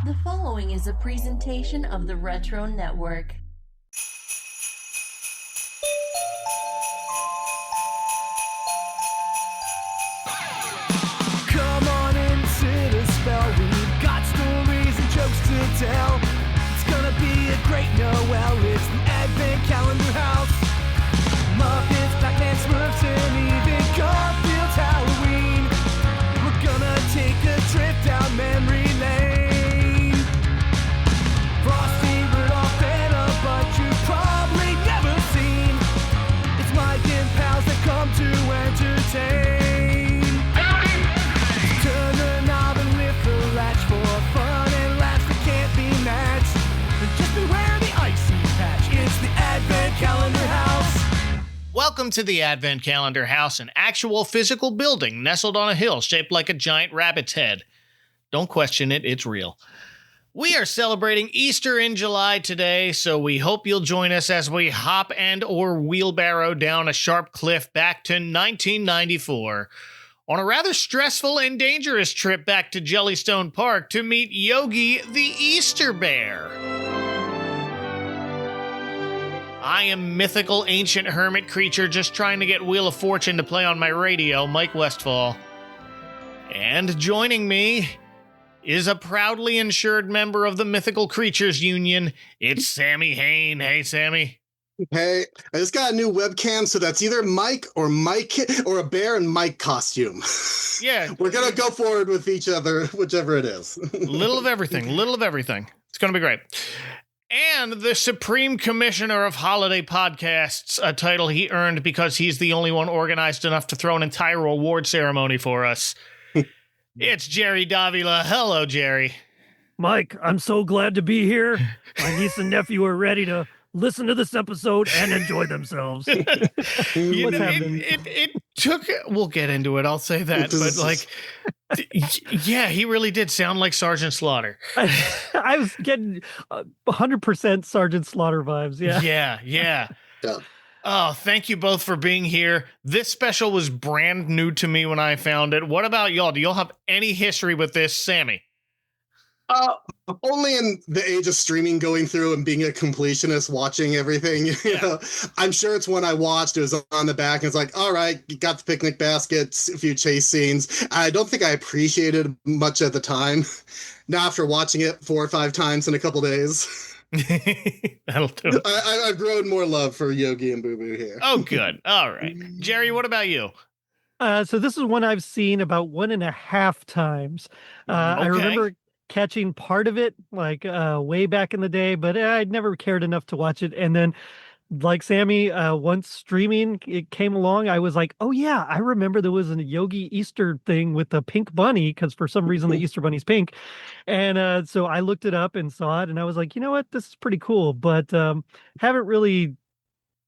The following is a presentation of the Retro Network. Come on and sit a spell. We've got stories and jokes to tell. It's gonna be a great Noel. It's the Advent Calendar House. Muppets, Batman, Smurfs, and even Garfield's Halloween. We're gonna take a trip down memory lane. Frosty, Rudolph, and a bunch you've probably never seen. It's Mike and pals that come to entertain. Turn the knob and lift the latch for fun and laughs that can't be matched. And just beware the icy patch. It's the Advent Calendar House. Welcome to the Advent Calendar House, an actual physical building nestled on a hill shaped like a giant rabbit's head. Don't question it, it's real. We are celebrating Easter in July today, so we hope you'll join us as we hop and or wheelbarrow down a sharp cliff back to 1994 on a rather stressful and dangerous trip back to Jellystone Park to meet Yogi the Easter Bear. I am mythical ancient hermit creature just trying to get Wheel of Fortune to play on my radio, Mike Westfall. And joining me is a proudly insured member of the Mythical Creatures Union. It's Sammy Hain. Hey, Sammy. Hey, I just got a new webcam, so that's either Mike or a bear and Mike costume. Yeah. We're going to go forward with each other, whichever it is. Little of everything. It's going to be great. And the Supreme Commissioner of Holiday Podcasts, a title he earned because he's the only one organized enough to throw an entire award ceremony for us. It's Jerry Davila. Hello, Jerry. Mike, I'm so glad to be here. My niece and nephew are ready to listen to this episode and enjoy themselves. You know, it took, we'll get into it, I'll say that, but like, yeah, he really did sound like Sergeant Slaughter. I was getting 100% Sergeant Slaughter vibes, yeah. Yeah. Oh, thank you both for being here. This special was brand new to me when I found it. What about y'all? Do y'all have any history with this, Sammy? Only in the age of streaming, going through and being a completionist, watching everything. You know, I'm sure it's one I watched. It was on the back, and it's like, all right, you got the picnic baskets, a few chase scenes. I don't think I appreciated it much at the time. Now, after watching it 4 or 5 times in a couple days, that'll do. I've grown more love for Yogi and Boo Boo here. Oh, good. All right, Jerry, what about you? So this is one I've seen about 1.5 times. I remember catching part of it like way back in the day, but I'd never cared enough to watch it. And then like Sammy, once streaming it came along, I was like, oh yeah, I remember there was a Yogi Easter thing with the pink bunny, because for some reason the Easter bunny's pink. And so I looked it up and saw it, and I was like, you know what, this is pretty cool, but haven't really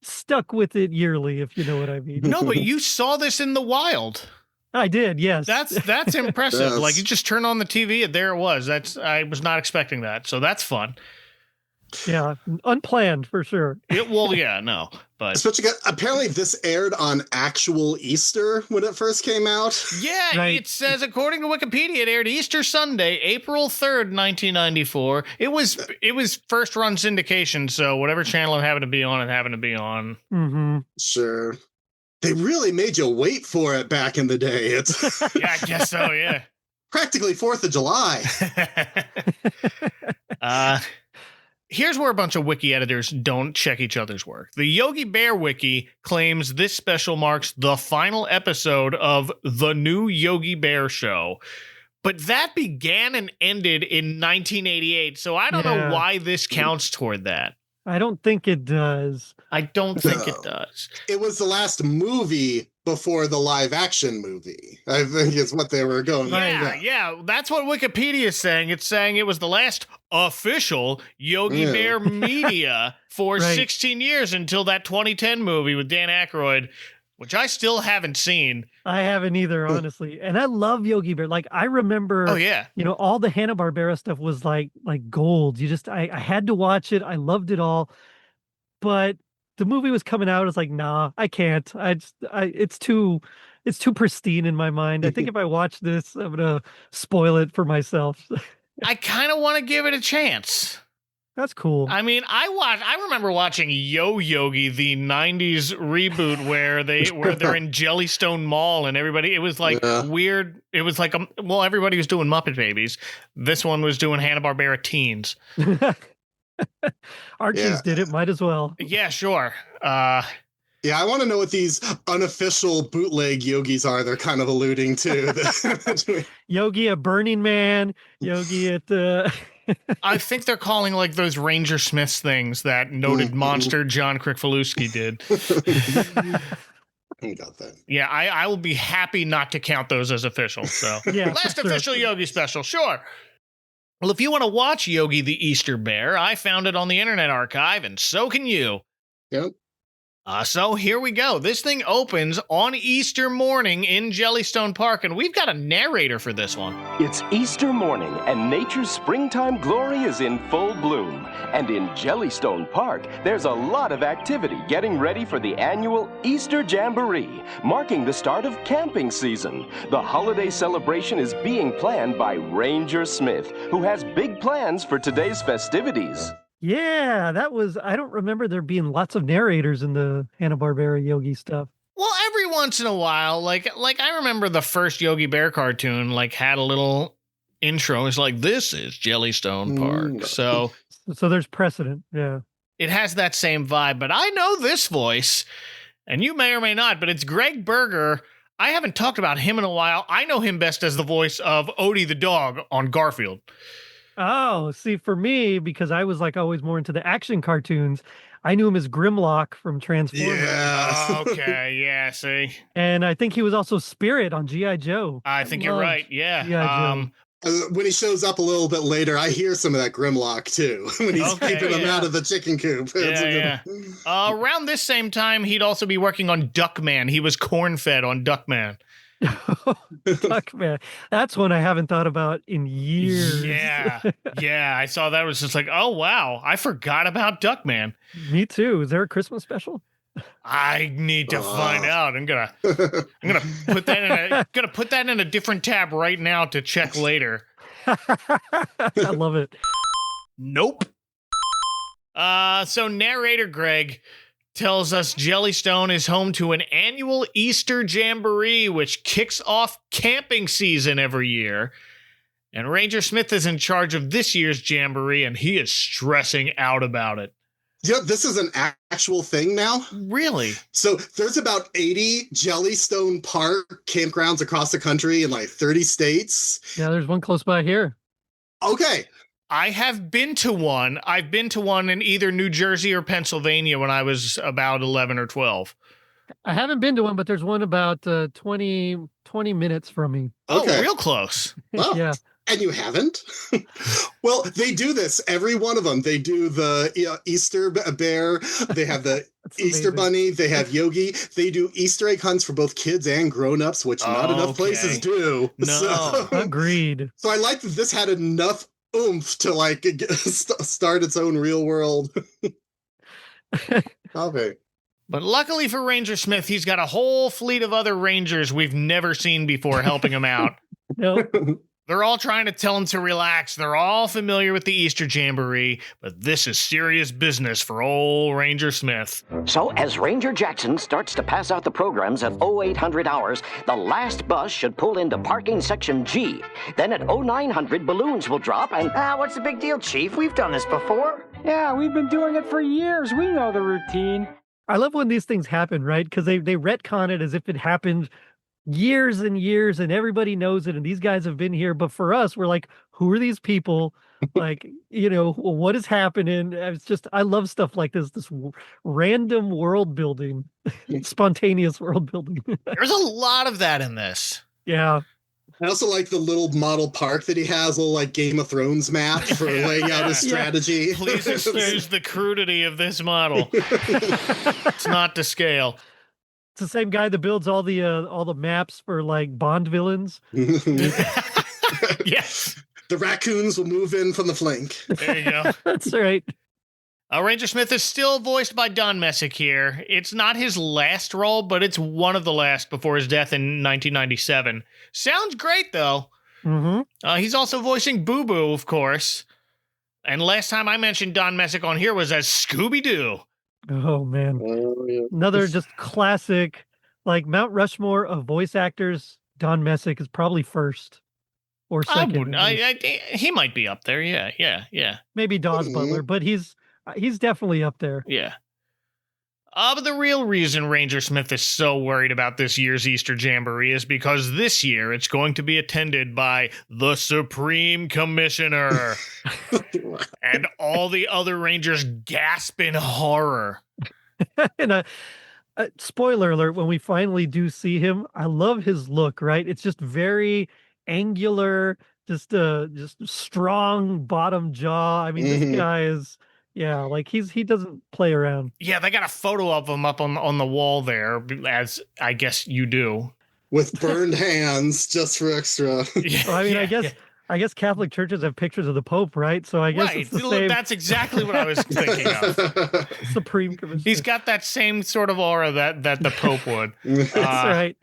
stuck with it yearly, if you know what I mean. No, but you saw this in the wild. I did, yes. That's impressive. Yes. Like, you just turned on the TV and there it was. I was not expecting that. So that's fun. Yeah, unplanned for sure. But Especially, apparently this aired on actual Easter when it first came out. yeah, Right. It says, according to Wikipedia, it aired Easter Sunday, April 3rd, 1994. It was first run syndication, so whatever channel it happened to be on, it happened to be on. Mm-hmm. Sure. They really made you wait for it back in the day. It's Yeah, I guess so, yeah. practically 4th of July. Here's where a bunch of wiki editors don't check each other's work. The Yogi Bear wiki claims this special marks the final episode of the new Yogi Bear show. But that began and ended in 1988, so I don't know why this counts toward that. I don't think it does. I don't think it does. It was the last movie before the live action movie. I think is what they were going with. Yeah, that's what Wikipedia is saying. It's saying it was the last official Yogi Bear media for 16 years until that 2010 movie with Dan Aykroyd, which I still haven't seen. I haven't either, honestly. And I love Yogi Bear. Like, I remember, all the Hanna-Barbera stuff was like gold. I had to watch it. I loved it all. But the movie was coming out. I was like, nah, I can't. It's too pristine in my mind. I think if I watch this, I'm going to spoil it for myself. I kind of want to give it a chance. That's cool. I mean, I remember watching Yogi, the '90s reboot where they're in Jellystone Mall and everybody. It was like weird. It was like everybody was doing Muppet Babies. This one was doing Hanna-Barbera Teens. Archie's did it. Might as well. Yeah, sure. Yeah, I want to know what these unofficial bootleg Yogis are they're kind of alluding to. Yogi at Burning Man, Yogi at the... I think they're calling like those Ranger Smiths things that noted monster John Kricfaluski did. Got that. Yeah, I will be happy not to count those as official. So last official Yogi special, sure. Well, if you want to watch Yogi the Easter Bear, I found it on the Internet Archive, and so can you. Yep. So here we go. This thing opens on Easter morning in Jellystone Park, and we've got a narrator for this one. It's Easter morning, and nature's springtime glory is in full bloom. And in Jellystone Park, there's a lot of activity getting ready for the annual Easter Jamboree, marking the start of camping season. The holiday celebration is being planned by Ranger Smith, who has big plans for today's festivities. Yeah, I don't remember there being lots of narrators in the Hanna-Barbera Yogi stuff. Well, every once in a while, like I remember the first Yogi Bear cartoon, like had a little intro. It's like, this is Jellystone Park. So there's precedent. Yeah. It has that same vibe, but I know this voice, and you may or may not, but it's Greg Berger. I haven't talked about him in a while. I know him best as the voice of Odie the dog on Garfield. Oh, see, for me, because I was like always more into the action cartoons, I knew him as Grimlock from Transformers. Yeah. Okay, yeah, see. And I think he was also Spirit on G.I. Joe. I think you're right, yeah. G.I. Joe. When he shows up a little bit later, I hear some of that Grimlock too. When he's keeping him out of the chicken coop. Around this same time, he'd also be working on Duckman. He was corn-fed on Duckman. Duckman. That's one I haven't thought about in years. Yeah. I saw that. It was just like, oh wow, I forgot about Duckman. Me too. Is there a Christmas special? I need to find out. I'm gonna put that in a different tab right now to check later. I love it. Nope. So narrator Greg tells us Jellystone is home to an annual Easter Jamboree, which kicks off camping season every year. And Ranger Smith is in charge of this year's Jamboree, and he is stressing out about it. Yeah, this is an actual thing now. Really? So there's about 80 Jellystone Park campgrounds across the country in like 30 states. Yeah, there's one close by here. Okay. I have been to one. I've been to one in either New Jersey or Pennsylvania when I was about 11 or 12. I haven't been to one, but there's one about 20 minutes from me. Okay. Oh, real close. Well, yeah. And you haven't? Well, they do this, every one of them. They do the Easter bear. They have the Easter bunny. They have Yogi. They do Easter egg hunts for both kids and grown-ups, which not enough places do. No. Agreed. So I like that this had enough oomph to like start its own real world. Okay. But luckily for Ranger Smith, he's got a whole fleet of other rangers we've never seen before helping him out. No. They're all trying to tell him to relax. They're all familiar with the Easter Jamboree, but this is serious business for old Ranger Smith. So as Ranger Jackson starts to pass out the programs at 0800 hours, the last bus should pull into parking section G. Then at 0900, balloons will drop and... what's the big deal, Chief? We've done this before. Yeah, we've been doing it for years. We know the routine. I love when these things happen, right? Because they retcon it as if it happened years and years and everybody knows it and these guys have been here, but for us we're like, who are these people? Like, what is happening? It's just, I love stuff like this random world building. Spontaneous world building. There's a lot of that in this. Yeah. I also like the little model park that he has, a little like Game of Thrones map for laying out his strategy. Please excuse the crudity of this model. It's not to scale. It's the same guy that builds all the maps for like Bond villains. Yes. The raccoons will move in from the flank. There you go. That's right. Ranger Smith is still voiced by Don Messick here. It's not his last role, but it's one of the last before his death in 1997. Sounds great, though. Mm-hmm. He's also voicing Boo Boo, of course. And last time I mentioned Don Messick on here was as Scooby-Doo. Oh, man. Oh, yeah. Another just classic, like Mount Rushmore of voice actors. Don Messick is probably first or second. He might be up there. Yeah. Maybe Dawes Butler, but he's definitely up there. Yeah. But the real reason Ranger Smith is so worried about this year's Easter Jamboree is because this year it's going to be attended by the Supreme Commissioner. And all the other Rangers gasp in horror. And a spoiler alert, when we finally do see him, I love his look, right? It's just very angular, just strong bottom jaw. I mean, this guy is... Yeah, like he doesn't play around. Yeah, they got a photo of him up on the wall there, as I guess you do. With burned hands, just for extra. Well, I mean, I guess Catholic churches have pictures of the Pope, right? So I guess it's the same. That's exactly what I was thinking of. Supreme Commissioner. He's got that same sort of aura that the Pope would. That's right.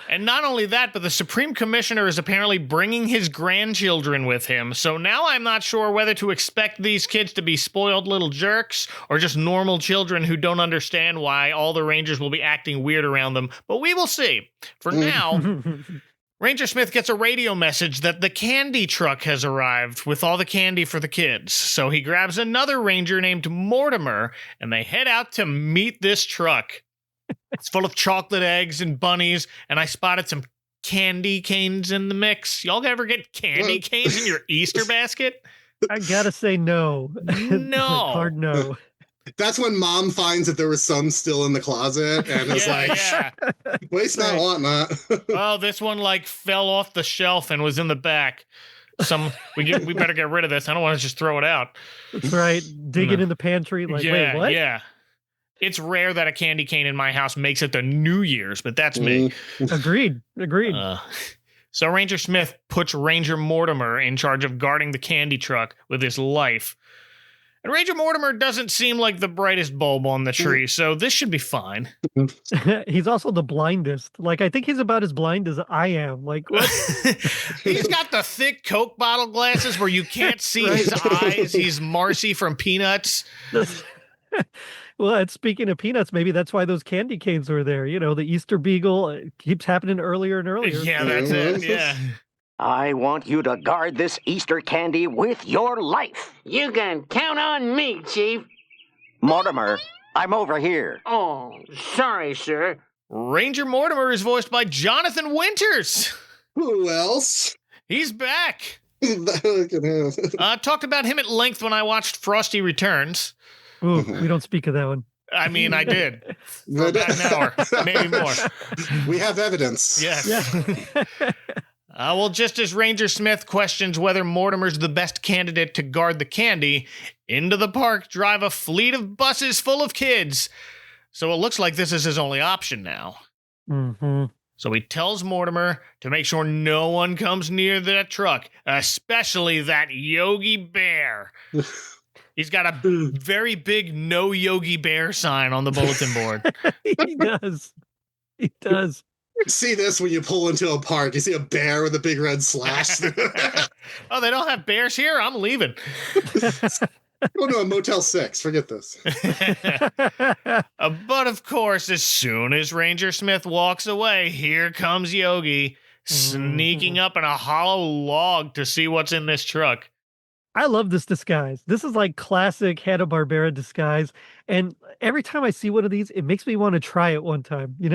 And not only that, but the Supreme Commissioner is apparently bringing his grandchildren with him. So now I'm not sure whether to expect these kids to be spoiled little jerks or just normal children who don't understand why all the Rangers will be acting weird around them. But we will see. For now, Ranger Smith gets a radio message that the candy truck has arrived with all the candy for the kids. So he grabs another Ranger named Mortimer, and they head out to meet this truck. It's full of chocolate eggs and bunnies, and I spotted some candy canes in the mix. Y'all ever get candy canes in your Easter basket? I gotta say no. No. Hard no. That's when Mom finds that there was some still in the closet, and is waste not, want not. Oh, this one fell off the shelf and was in the back. We better get rid of this. I don't want to just throw it out. That's right. Dig it in the pantry. Wait, what? Yeah. It's rare that a candy cane in my house makes it to New Year's, but that's me. Agreed. So Ranger Smith puts Ranger Mortimer in charge of guarding the candy truck with his life. And Ranger Mortimer doesn't seem like the brightest bulb on the tree, so this should be fine. He's also the blindest. I think he's about as blind as I am. What? He's got the thick Coke bottle glasses where you can't see his eyes. He's Marcy from Peanuts. Well, and speaking of Peanuts, maybe that's why those candy canes were there. The Easter Beagle keeps happening earlier and earlier. Yeah, that's it. Yeah. I want you to guard this Easter candy with your life. You can count on me, Chief. Mortimer, I'm over here. Oh, sorry, sir. Ranger Mortimer is voiced by Jonathan Winters. Who else? He's back. Look at him. Talked about him at length when I watched Frosty Returns. Ooh, we don't speak of that one. I mean, I did. For about an hour, maybe more. We have evidence. Yes. Yeah. Well, just as Ranger Smith questions whether Mortimer's the best candidate to guard the candy, into the park drive a fleet of buses full of kids. So it looks like this is his only option now. Mm-hmm. So he tells Mortimer to make sure no one comes near that truck, especially that Yogi Bear. He's got a very big "No Yogi Bear" sign on the bulletin board. He does. He does. See this when you pull into a park. You see a bear with a big red slash. Oh, they don't have bears here? I'm leaving. Go to a Motel 6. Forget this. But of course, as soon as Ranger Smith walks away, here comes Yogi, sneaking up in a hollow log to see what's in this truck. I love this disguise. This is like classic Hanna-Barbera disguise. And every time I see one of these, it makes me want to try it one time. I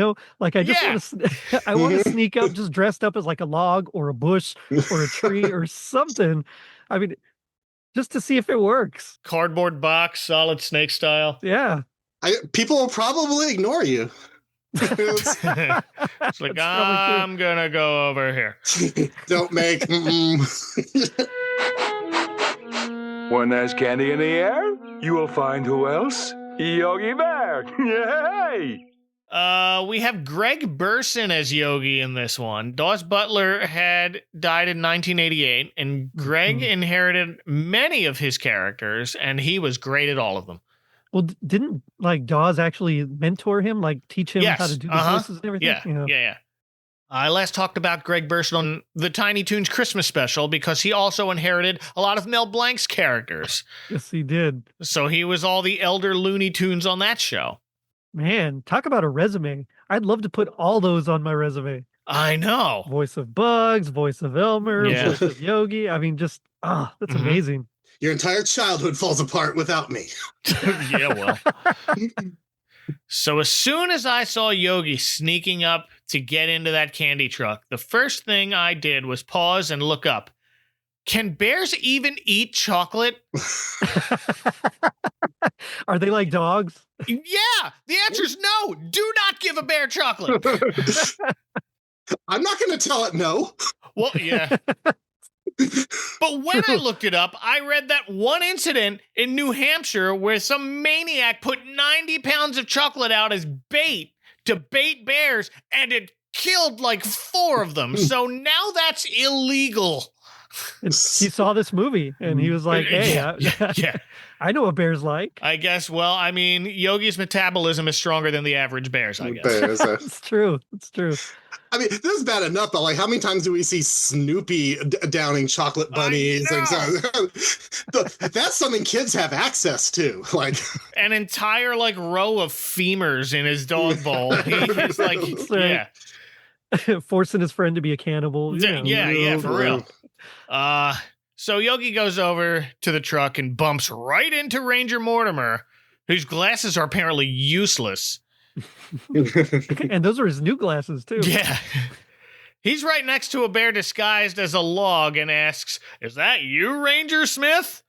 just want to sneak up just dressed up as like a log or a bush or a tree or something. I mean, just to see if it works. Cardboard box, Solid Snake style. Yeah. People will probably ignore you. It's like, I'm going to go over here. Don't make... When there's candy in the air, you will find who else? Yogi Bear! Yay! We have Greg Burson as Yogi in this one. Dawes Butler had died in 1988, and Greg inherited many of his characters, and he was great at all of them. Well, didn't Dawes actually mentor him, teach him how to do the voices and everything? Yeah. I last talked about Greg Burson on the Tiny Toons Christmas special because he also inherited a lot of Mel Blanc's characters. Yes, he did. So he was all the elder Looney Tunes on that show. Man, talk about a resume. I'd love to put all those on my resume. I know. Voice of Bugs, voice of Elmer, Yeah. voice of Yogi. I mean, just, that's amazing. Your entire childhood falls apart without me. Yeah, well. So as soon as I saw Yogi sneaking up to get into that candy truck, the first thing I did was pause and look up. Can bears even eat chocolate? Are they like dogs? Yeah, the answer is no. Do not give a bear chocolate. I'm not going to tell it no. Well, yeah. But when I looked it up, I read that one incident in New Hampshire where some maniac put 90 pounds of chocolate out as bait to bait bears, and it killed like 4 of them. So now that's illegal. He saw this movie and he was like, hey, yeah. I know what bears like. I guess, well, I mean, Yogi's metabolism is stronger than the average bear's, I guess. Bears, It's true. It's true. I mean, this is bad enough, but like, how many times do we see Snoopy downing chocolate bunnies? And that's something kids have access to. Like an entire like row of femurs in his dog bowl. He's like, yeah, forcing his friend to be a cannibal. Yeah, for real. So Yogi goes over to the truck and bumps right into Ranger Mortimer, whose glasses are apparently useless. And those are his new glasses, too. Yeah. He's right next to a bear disguised as a log and asks, "Is that you, Ranger Smith?"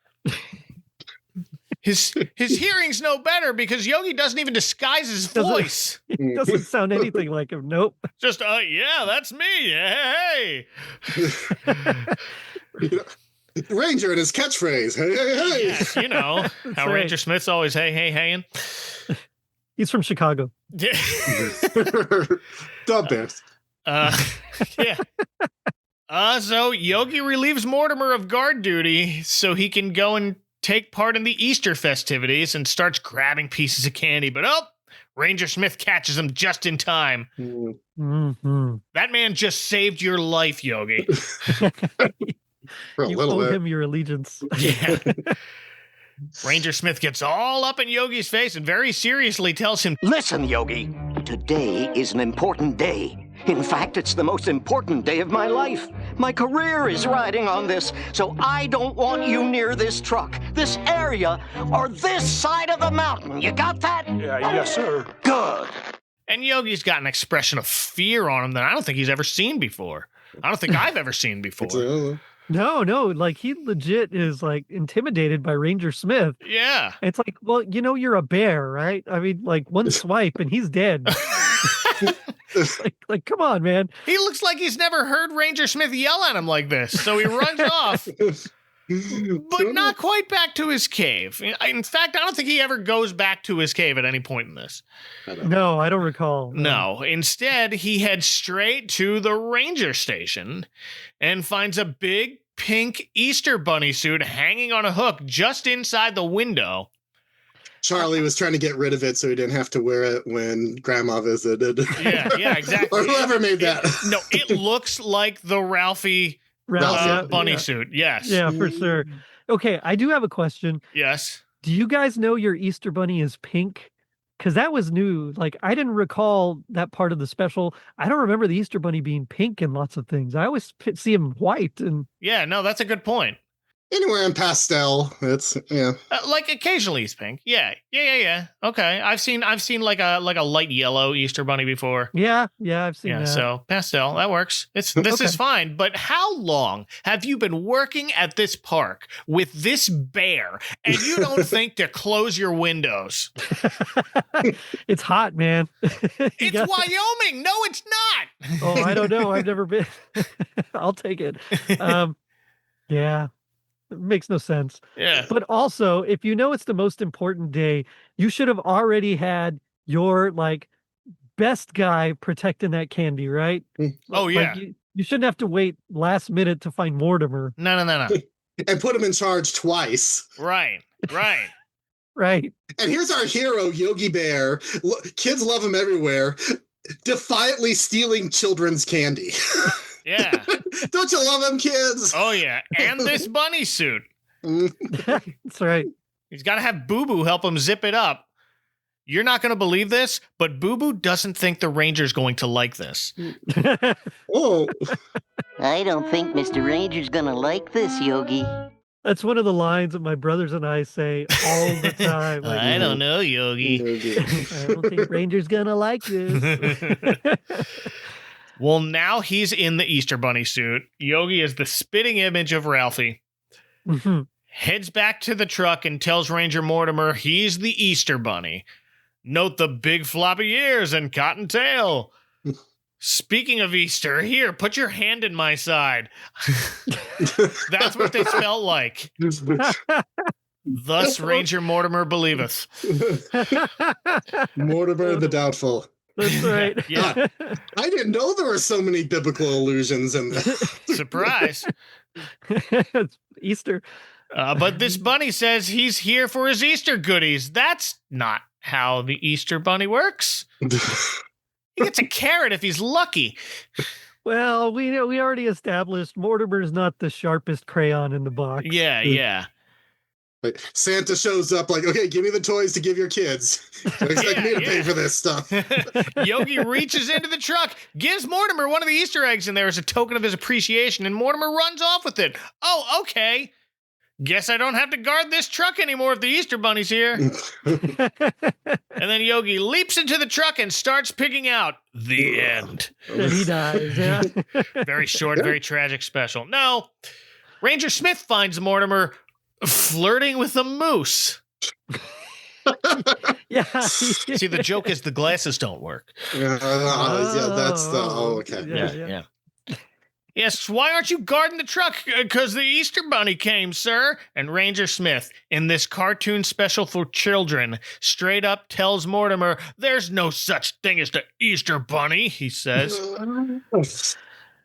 His hearing's no better because Yogi doesn't even disguise his voice. He doesn't sound anything like him. Nope. Just, yeah, that's me. Hey. Ranger and his catchphrase. Hey, hey, hey. Yes, you know how right. Ranger Smith's always hey. He's from Chicago. Yeah. The best. Yeah. So Yogi relieves Mortimer of guard duty so he can go and take part in the Easter festivities and starts grabbing pieces of candy. But Ranger Smith catches him just in time. Mm-hmm. That man just saved your life, Yogi. For a You little owe bit. him your allegiance. Yeah. Ranger Smith gets all up in Yogi's face and very seriously tells him, Listen, Yogi, today is an important day. In fact, it's the most important day of my life. My career is riding on this, so I don't want you near this truck, this area, or this side of the mountain. You got that? Yes, sir. Good. and Yogi's got an expression of fear on him that I don't think he's ever seen before. I don't think I've ever seen before. No, like he legit is like intimidated by Ranger Smith. Yeah. It's like, well, you know, you're a bear, right? I mean, like one swipe and he's dead. like, come on, man. He looks like he's never heard Ranger Smith yell at him like this. So he runs off, but not quite back to his cave. In fact, I don't think he ever goes back to his cave at any point in this. No, I don't recall. No. Instead, he heads straight to the ranger station and finds a big pink Easter bunny suit hanging on a hook just inside the window. Charlie was trying to get rid of it so he didn't have to wear it when Grandma visited. Yeah, exactly. Or whoever made that. It looks like the Ralphie bunny suit. Yes. Yeah, for sure. Okay, I do have a question. Yes. Do you guys know your Easter bunny is pink? Because that was new. Like, I didn't recall that part of the special. I don't remember the Easter bunny being pink in lots of things. I always see him white. And yeah, no, that's a good point. Anywhere in pastel, it's like occasionally he's pink. Yeah. Okay, I've seen like a light yellow Easter bunny before. Yeah, I've seen that. So pastel, that works. This is fine. But how long have you been working at this park with this bear, and you don't think to close your windows? It's hot, man. It's Wyoming. No, it's not. Oh, I don't know. I've never been. I'll take it. Yeah. It makes no sense. Yeah. But also, if you know it's the most important day, you should have already had your like best guy protecting that candy, right? Oh, yeah. Like, you shouldn't have to wait last minute to find Mortimer. No. and put him in charge twice. Right. Right. And here's our hero, Yogi Bear. Kids love him everywhere. defiantly stealing children's candy. Yeah. Don't you love them kids? Oh, yeah. And this bunny suit. That's right. He's got to have Boo Boo help him zip it up. You're not going to believe this, but Boo Boo doesn't think the Ranger's going to like this. Oh. I don't think Mr. Ranger's gonna like this, Yogi. That's one of the lines that my brothers and I say all the time. Like, I don't know, Yogi. I don't think Ranger's gonna like this. Well, now he's in the Easter Bunny suit. Yogi is the spitting image of Ralphie. Heads back to the truck and tells Ranger Mortimer he's the Easter Bunny. Note the big floppy ears and cotton tail. Speaking of Easter, here, put your hand in my side. That's what they felt like. Thus Ranger Mortimer believeth. Mortimer the Doubtful. That's right. Yeah. I didn't know there were so many biblical allusions in this. Surprise. It's Easter. But this bunny says he's here for his Easter goodies. That's not how the Easter Bunny works. He gets a carrot if he's lucky. Well, we already established Mortimer's not the sharpest crayon in the box. Yeah. Santa shows up like, okay, give me the toys to give your kids. Don't expect me to pay for this stuff. Yogi reaches into the truck, gives Mortimer one of the Easter eggs in there as a token of his appreciation, and Mortimer runs off with it. Oh, okay. Guess I don't have to guard this truck anymore if the Easter Bunny's here. And then Yogi leaps into the truck and starts picking out the end. And he dies, yeah. Very short, very tragic special. No, Ranger Smith finds Mortimer flirting with a moose. Yeah. See, the joke is the glasses don't work. Yeah, that's the... Oh, okay. Yeah. Yes, why aren't you guarding the truck? Because the Easter Bunny came, sir. And Ranger Smith, in this cartoon special for children, straight up tells Mortimer, there's no such thing as the Easter Bunny, he says.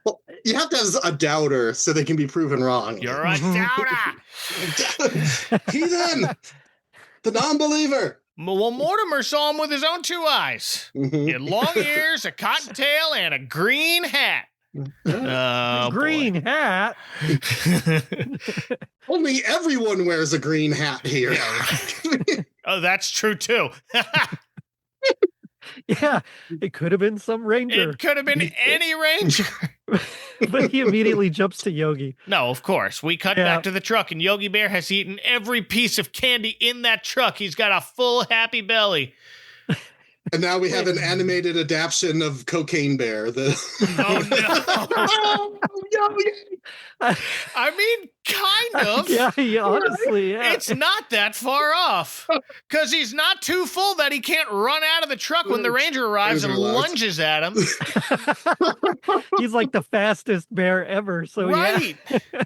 Well, you have to have a doubter so they can be proven wrong. You're a doubter. Heathen! The non-believer! Well, Mortimer saw him with his own two eyes. He had long ears, a cotton tail, and a green hat. Green hat. Only everyone wears a green hat here. Oh, that's true too. Yeah, it could have been some ranger. It could have been any ranger. But he immediately jumps to Yogi. No, of course. We cut back to the truck, and Yogi Bear has eaten every piece of candy in that truck. He's got a full, happy belly. And now we have an animated adaptation of Cocaine Bear. Oh, no. I mean, kind of. Yeah, honestly, yeah. It's not that far off. Because he's not too full that he can't run out of the truck when the ranger arrives and lunges at him. He's like the fastest bear ever. So right. Yeah.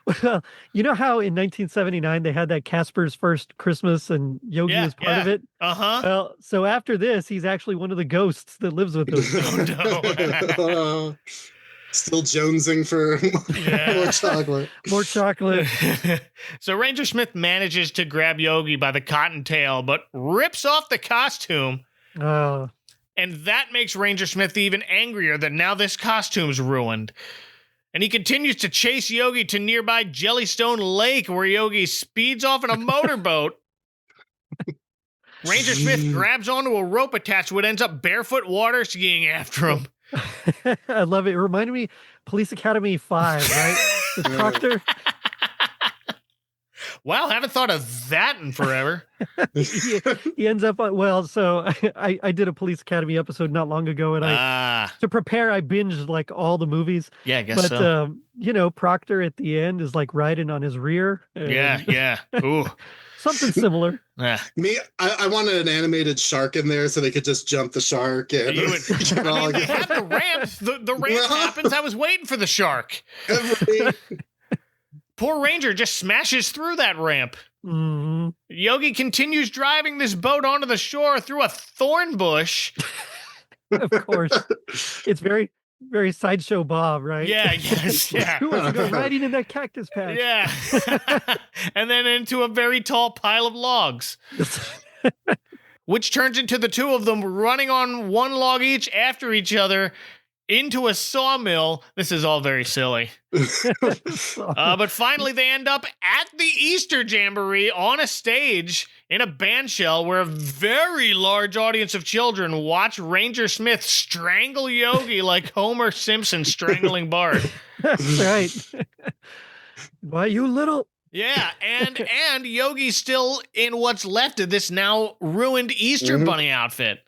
Well, you know how in 1979 they had that Casper's First Christmas and Yogi was part of it? Uh-huh. Well, so after this, he's actually one of the ghosts that lives with him. Oh, no. Still jonesing for more chocolate. More chocolate. So Ranger Smith manages to grab Yogi by the cotton tail, but rips off the costume. Oh. And that makes Ranger Smith even angrier that now this costume's ruined. And he continues to chase Yogi to nearby Jellystone Lake, where Yogi speeds off in a motorboat. Ranger Smith grabs onto a rope attached to what ends up barefoot water skiing after him. I love it. It reminded me Police Academy 5, right? The Proctor. Wow, haven't thought of that in forever. he ends up well. So I did a Police Academy episode not long ago, and to prepare, I binged like all the movies. Yeah, I guess so. You know, Proctor at the end is like riding on his rear. Yeah. Ooh, something similar. Yeah. Me, I wanted an animated shark in there so they could just jump the shark. And they have the ramp. The ramp happens. I was waiting for the shark. Poor Ranger just smashes through that ramp. Mm-hmm. Yogi continues driving this boat onto the shore through a thorn bush. Of course. It's very, very Sideshow Bob, right? Yeah, yes, yeah. Who wants to go riding in that cactus patch? Yeah. And then into a very tall pile of logs. which turns into the two of them running on one log each after each other into a sawmill. This is all very silly. But finally they end up at the Easter Jamboree on a stage in a band shell where a very large audience of children watch Ranger Smith strangle Yogi like Homer Simpson strangling Bart. That's right. Why, you little... Yeah, and Yogi's still in what's left of this now ruined Easter Bunny outfit.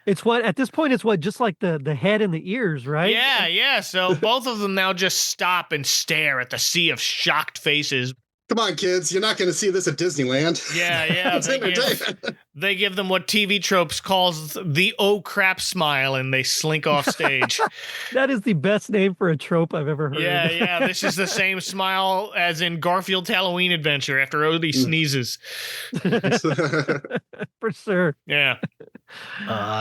It's what, at this point, it's what, just like the head and the ears, right? Yeah. So both of them now just stop and stare at the sea of shocked faces. Come on, kids. You're not going to see this at Disneyland. Yeah. They give them what TV Tropes calls the oh crap smile, and they slink off stage. That is the best name for a trope I've ever heard. Yeah. This is the same smile as in Garfield's Halloween Adventure after Odie sneezes. For sure. Yeah.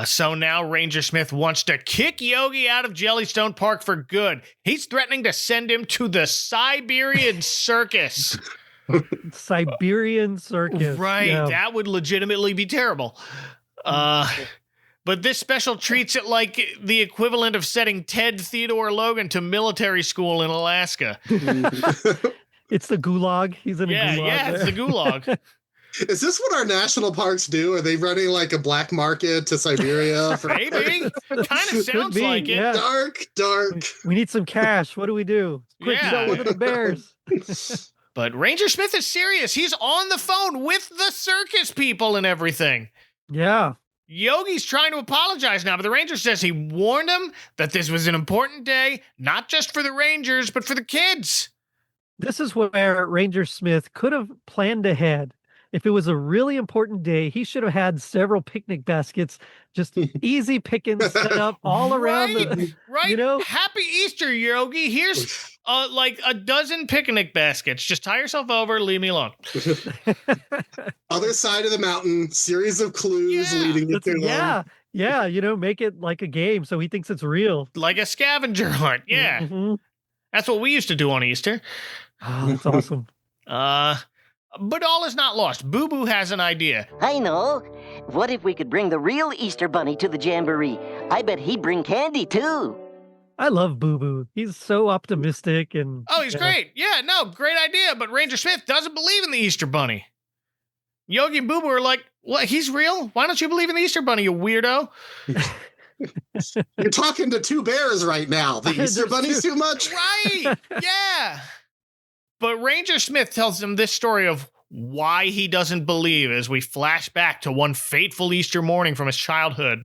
So now Ranger Smith wants to kick Yogi out of Jellystone Park for good. He's threatening to send him to the Siberian circus. Siberian circus. Right. Yeah. That would legitimately be terrible. But this special treats it like the equivalent of setting Ted Theodore Logan to military school in Alaska. It's the gulag. He's in a gulag. Yeah, it's the gulag. Is this what our national parks do? Are they running like a black market to Siberia? Maybe. Kind of sounds like it. Yeah. Dark. We need some cash. What do we do? Quick, go look at the bears. But Ranger Smith is serious. He's on the phone with the circus people and everything. Yeah. Yogi's trying to apologize now, but the ranger says he warned him that this was an important day, not just for the Rangers, but for the kids. This is where Ranger Smith could have planned ahead. If it was a really important day, he should have had several picnic baskets, just easy pickings set up all around. Right. You know? Happy Easter, Yogi. Here's like a dozen picnic baskets. Just tie yourself over, leave me alone. Other side of the mountain, series of clues leading you to Yeah, you know, make it like a game so he thinks it's real. Like a scavenger hunt. Yeah. Mm-hmm. That's what we used to do on Easter. Oh, that's awesome. But all is not lost. Boo Boo has an idea. I know. What if we could bring the real Easter Bunny to the Jamboree? I bet he'd bring candy, too. I love Boo Boo. He's so optimistic and... Oh, he's great. Yeah, no, great idea. But Ranger Smith doesn't believe in the Easter Bunny. Yogi and Boo Boo are like, what? He's real? Why don't you believe in the Easter Bunny, you weirdo? You're talking to two bears right now. The Easter Bunny's too much? Right. Yeah. But Ranger Smith tells him this story of why he doesn't believe as we flash back to one fateful Easter morning from his childhood.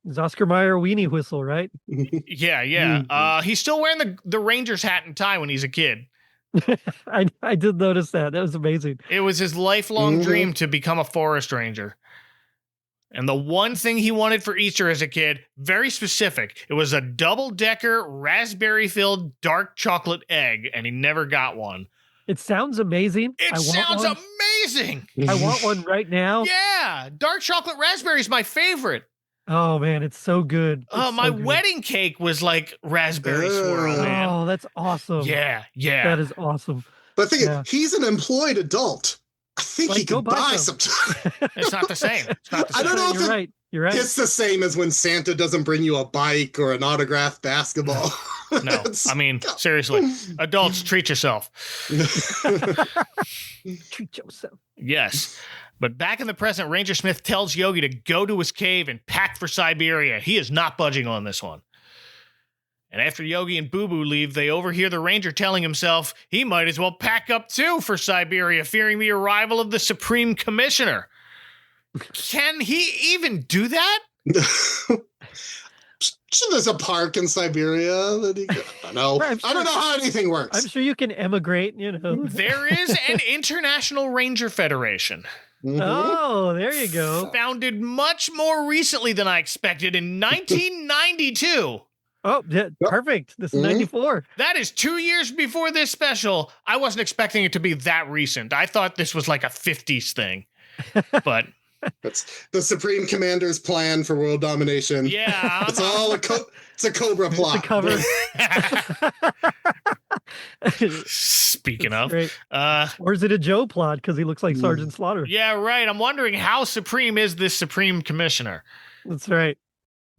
It's Oscar Mayer weenie whistle, right? Yeah. He's still wearing the Ranger's hat and tie when he's a kid. I did notice that. That was amazing. It was his lifelong dream to become a forest ranger. And the one thing he wanted for Easter as a kid, very specific, it was a double-decker, raspberry-filled dark chocolate egg, and he never got one. It sounds amazing. It sounds amazing. I want one right now. Yeah, dark chocolate raspberry is my favorite. Oh, man, it's so good. My wedding cake was like raspberry swirl, man. Oh, that's awesome. Yeah. That is awesome. But the thing is, he's an employed adult. I think he could buy some. It's not the same. I don't know if You're right. It's the same as when Santa doesn't bring you a bike or an autographed basketball. No, I mean, seriously. Adults, treat yourself. Treat yourself. Yes. But back in the present, Ranger Smith tells Yogi to go to his cave and pack for Siberia. He is not budging on this one. And after Yogi and Boo Boo leave, they overhear the Ranger telling himself he might as well pack up too for Siberia, fearing the arrival of the Supreme Commissioner. Can he even do that? There's a park in Siberia that he could, I don't know how anything works. I'm sure you can emigrate, you know. There is an International Ranger Federation. Oh, there you go. Founded much more recently than I expected in 1992. Oh, yeah, perfect. This is 94. That is 2 years before this special. I wasn't expecting it to be that recent. I thought this was like a 50s thing. But That's the Supreme Commander's plan for world domination. Yeah. It's all it's a Cobra plot. It's a cover. Speaking of. Or is it a Joe plot because he looks like Sergeant Slaughter? Yeah, right. I'm wondering how supreme is this Supreme Commissioner? That's right.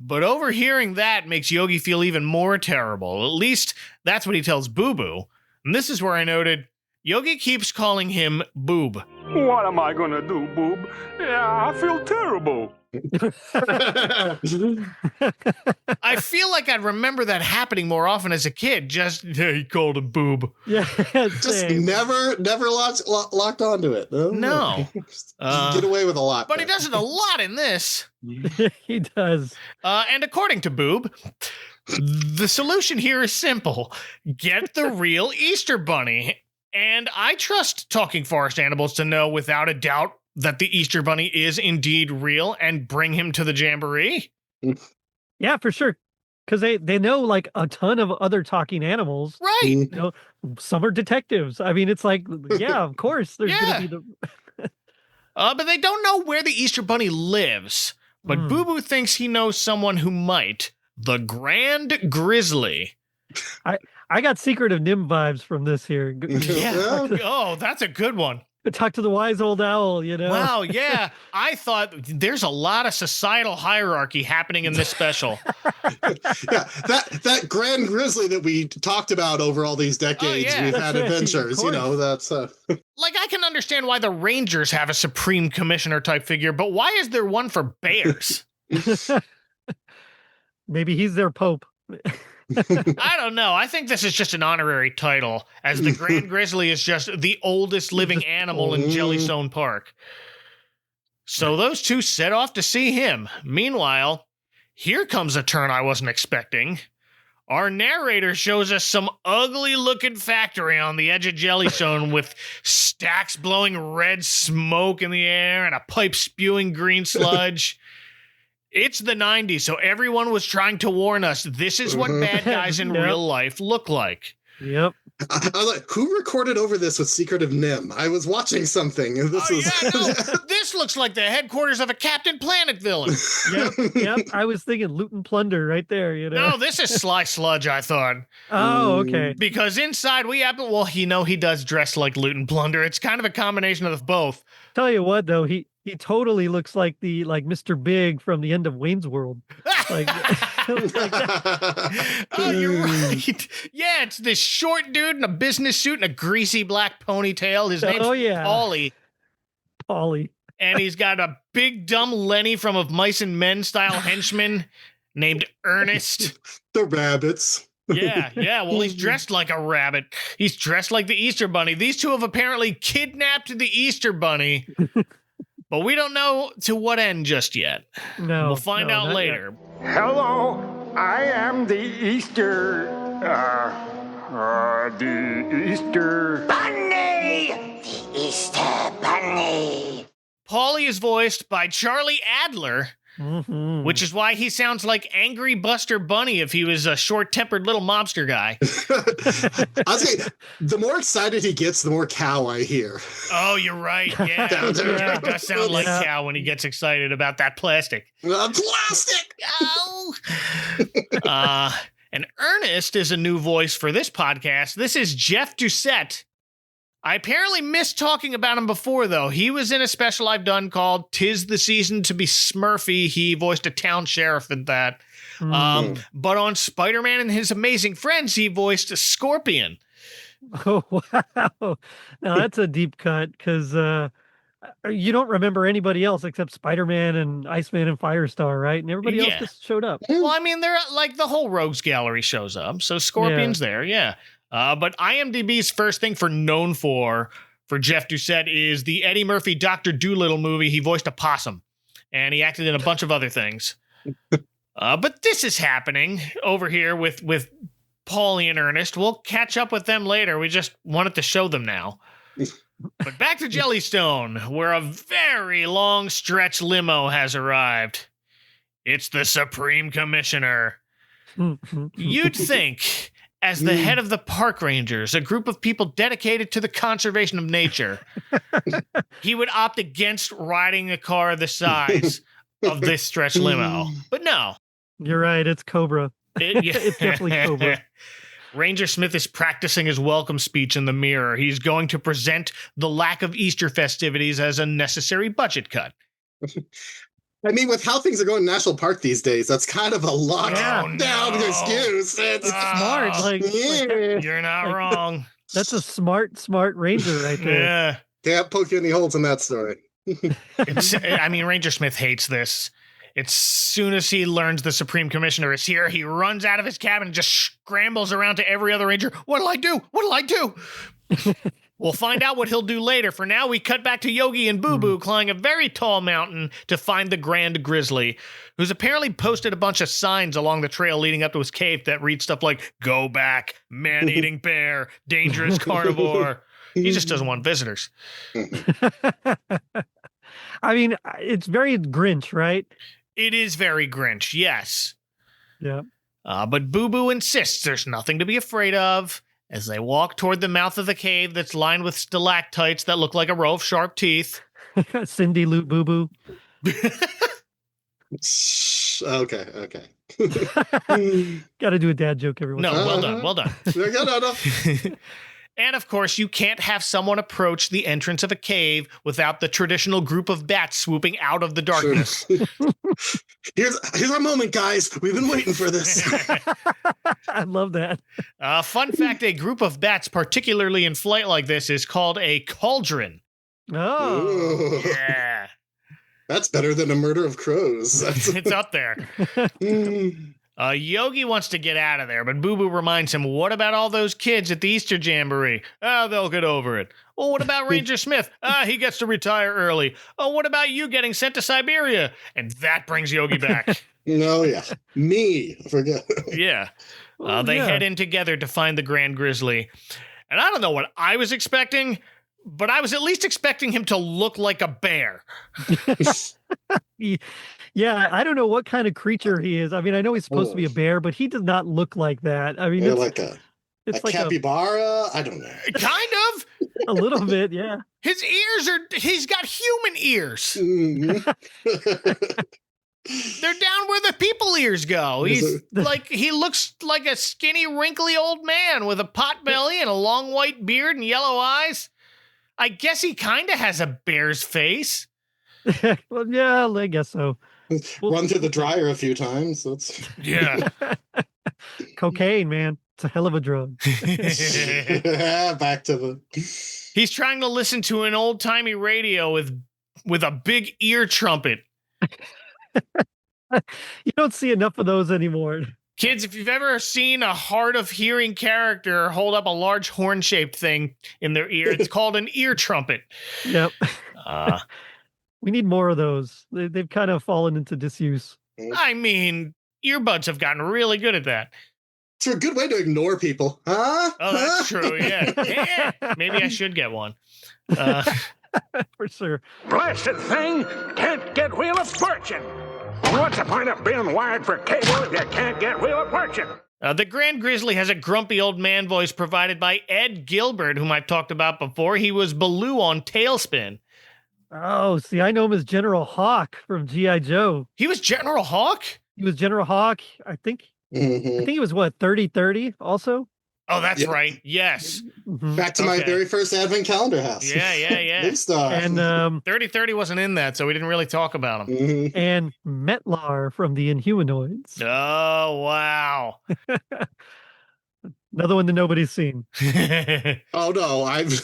But overhearing that makes Yogi feel even more terrible. At least that's what he tells Boo Boo. And this is where I noted Yogi keeps calling him Boob. What am I gonna do, Boob? Yeah, I feel terrible. I feel like I'd remember that happening more often as a kid. He called him Boob. Yeah, just never locked onto it. No. Get away with a lot. But he does it a lot in this. He does. And according to Boob, the solution here is simple. Get the real Easter Bunny. And I trust Talking Forest Animals to know without a doubt that the Easter Bunny is indeed real and bring him to the Jamboree. Yeah, for sure. Because they know like a ton of other talking animals. Right. You know, some are detectives. I mean, it's like, yeah, of course. There's going to be the... but they don't know where the Easter Bunny lives. But Boo Boo thinks he knows someone who might. The Grand Grizzly. I got Secret of Nim vibes from this here. Yeah. Oh, that's a good one. Talk to the wise old owl, you know? Wow, yeah. I thought there's a lot of societal hierarchy happening in this special. Yeah, that Grand Grizzly that we talked about over all these decades, we've had adventures, you know, that's... Like, I can understand why the Rangers have a Supreme Commissioner type figure, but why is there one for bears? Maybe he's their pope. I don't know. I think this is just an honorary title, as the Grand Grizzly is just the oldest living animal in Jellystone Park. So those two set off to see him. Meanwhile, here comes a turn I wasn't expecting. Our narrator shows us some ugly-looking factory on the edge of Jellystone with stacks blowing red smoke in the air and a pipe spewing green sludge. It's the 90s, so everyone was trying to warn us this is what bad guys in real life look like. Yep. I was like, who recorded over this with Secret of Nim? I was watching something. This looks like the headquarters of a Captain Planet villain. Yep. I was thinking loot and plunder right there, you know. No, this is Sly Sludge, I thought. Oh, okay. Because inside he does dress like loot and plunder. It's kind of a combination of both. Tell you what, though, he totally looks like Mr. Big from the end of Wayne's World. Like oh, you're right. Yeah, it's this short dude in a business suit and a greasy black ponytail. His name's Paulie. And he's got a big dumb Lenny from a Mice and Men style henchman named Ernest. The rabbits. Yeah. Well, he's dressed like a rabbit. He's dressed like the Easter Bunny. These two have apparently kidnapped the Easter Bunny. But we don't know to what end just yet. No. We'll find out later. Yet. Hello, I am the Easter Bunny! The Easter Bunny. Paulie is voiced by Charlie Adler, which is why he sounds like Angry Buster Bunny if he was a short-tempered little mobster guy. I was saying, the more excited he gets, the more cow I hear. Oh, you're right. Yeah. It does sound like cow when he gets excited about that plastic. Plastic! Oh! And Ernest is a new voice for this podcast. This is Jeff Doucette. I apparently missed talking about him before, though. He was in a special I've done called 'Tis the Season to be Smurfy. He voiced a town sheriff in that. But on Spider-Man and His Amazing Friends, he voiced a Scorpion. Oh, wow. Now, that's a deep cut, because you don't remember anybody else except Spider-Man and Iceman and Firestar, right? And everybody else just showed up. Well, I mean, they're like the whole Rogues Gallery shows up, so Scorpion's there, yeah. But IMDb's first thing known for Jeff Doucette is the Eddie Murphy Dr. Dolittle movie. He voiced a possum, and he acted in a bunch of other things. But this is happening over here with Paulie and Ernest. We'll catch up with them later. We just wanted to show them now. But back to Jellystone, where a very long stretch limo has arrived. It's the Supreme Commissioner. You'd think, as the head of the park rangers, a group of people dedicated to the conservation of nature, he would opt against riding a car the size of this stretch limo. But no. You're right. It's Cobra. It's definitely Cobra. Ranger Smith is practicing his welcome speech in the mirror. He's going to present the lack of Easter festivities as a necessary budget cut. I mean, with how things are going in National Park these days, that's kind of a lockdown excuse. It's smart. You're not wrong. That's a smart ranger right there. Yeah. Can't poke any holes in that story. Ranger Smith hates this. As soon as he learns the Supreme Commissioner is here, he runs out of his cabin and just scrambles around to every other ranger. What'll I do? What'll I do? We'll find out what he'll do later. For now, we cut back to Yogi and Boo Boo climbing a very tall mountain to find the Grand Grizzly, who's apparently posted a bunch of signs along the trail leading up to his cave that read stuff like, "Go back, man-eating bear, dangerous carnivore." He just doesn't want visitors. I mean, it's very Grinch, right? It is very Grinch, yes. Yeah. But Boo Boo insists there's nothing to be afraid of as they walk toward the mouth of the cave that's lined with stalactites that look like a row of sharp teeth. Cindy Lou Boo Boo. Okay. Got to do a dad joke every once. No, well done. No. And of course, you can't have someone approach the entrance of a cave without the traditional group of bats swooping out of the darkness. Here's our moment, guys. We've been waiting for this. I love that. Fun fact, a group of bats, particularly in flight like this, is called a cauldron. Oh. Ooh. Yeah. That's better than a murder of crows. It's up there. Yogi wants to get out of there, but Boo Boo reminds him, what about all those kids at the Easter Jamboree? They'll get over it. Oh, what about Ranger Smith? He gets to retire early. Oh, what about you getting sent to Siberia? And that brings Yogi back. No, yeah. Me. Forget. Yeah. They head in together to find the Grand Grizzly. And I don't know what I was expecting, but I was at least expecting him to look like a bear. Yeah, I don't know what kind of creature he is. I mean, I know he's supposed to be a bear, but he does not look like that. I mean, it's like a capybara. I don't know. Kind of. A little bit, yeah. His ears he's got human ears. Mm-hmm. They're down where the people ears go. He looks like a skinny, wrinkly old man with a pot belly and a long white beard and yellow eyes. I guess he kind of has a bear's face. Well, yeah, I guess so. Run through the dryer a few times. Yeah. Cocaine, man. It's a hell of a drug. Back to the... He's trying to listen to an old-timey radio with a big ear trumpet. You don't see enough of those anymore. Kids, if you've ever seen a hard-of-hearing character hold up a large horn-shaped thing in their ear, it's called an ear trumpet. Yep. We need more of those. They've kind of fallen into disuse. I mean, earbuds have gotten really good at that. It's a good way to ignore people. Huh? Oh, that's true, yeah. Maybe I should get one. For sure. Blasted thing can't get Wheel of Fortune. What's the point of being wired for cable if you can't get Wheel of Fortune? The Grand Grizzly has a grumpy old man voice provided by Ed Gilbert, whom I've talked about before. He was Baloo on Tailspin. Oh, see, I know him as General Hawk from G.I. Joe. He was General Hawk? He was General Hawk. I think he was, 30-30 also? Oh, that's right. Yes. Mm-hmm. Back to my very first Advent Calendar house. Yeah. Big star. And 30-30 wasn't in that, so we didn't really talk about him. Mm-hmm. And Metlar from the Inhumanoids. Oh, wow. Another one that nobody's seen. Oh, no.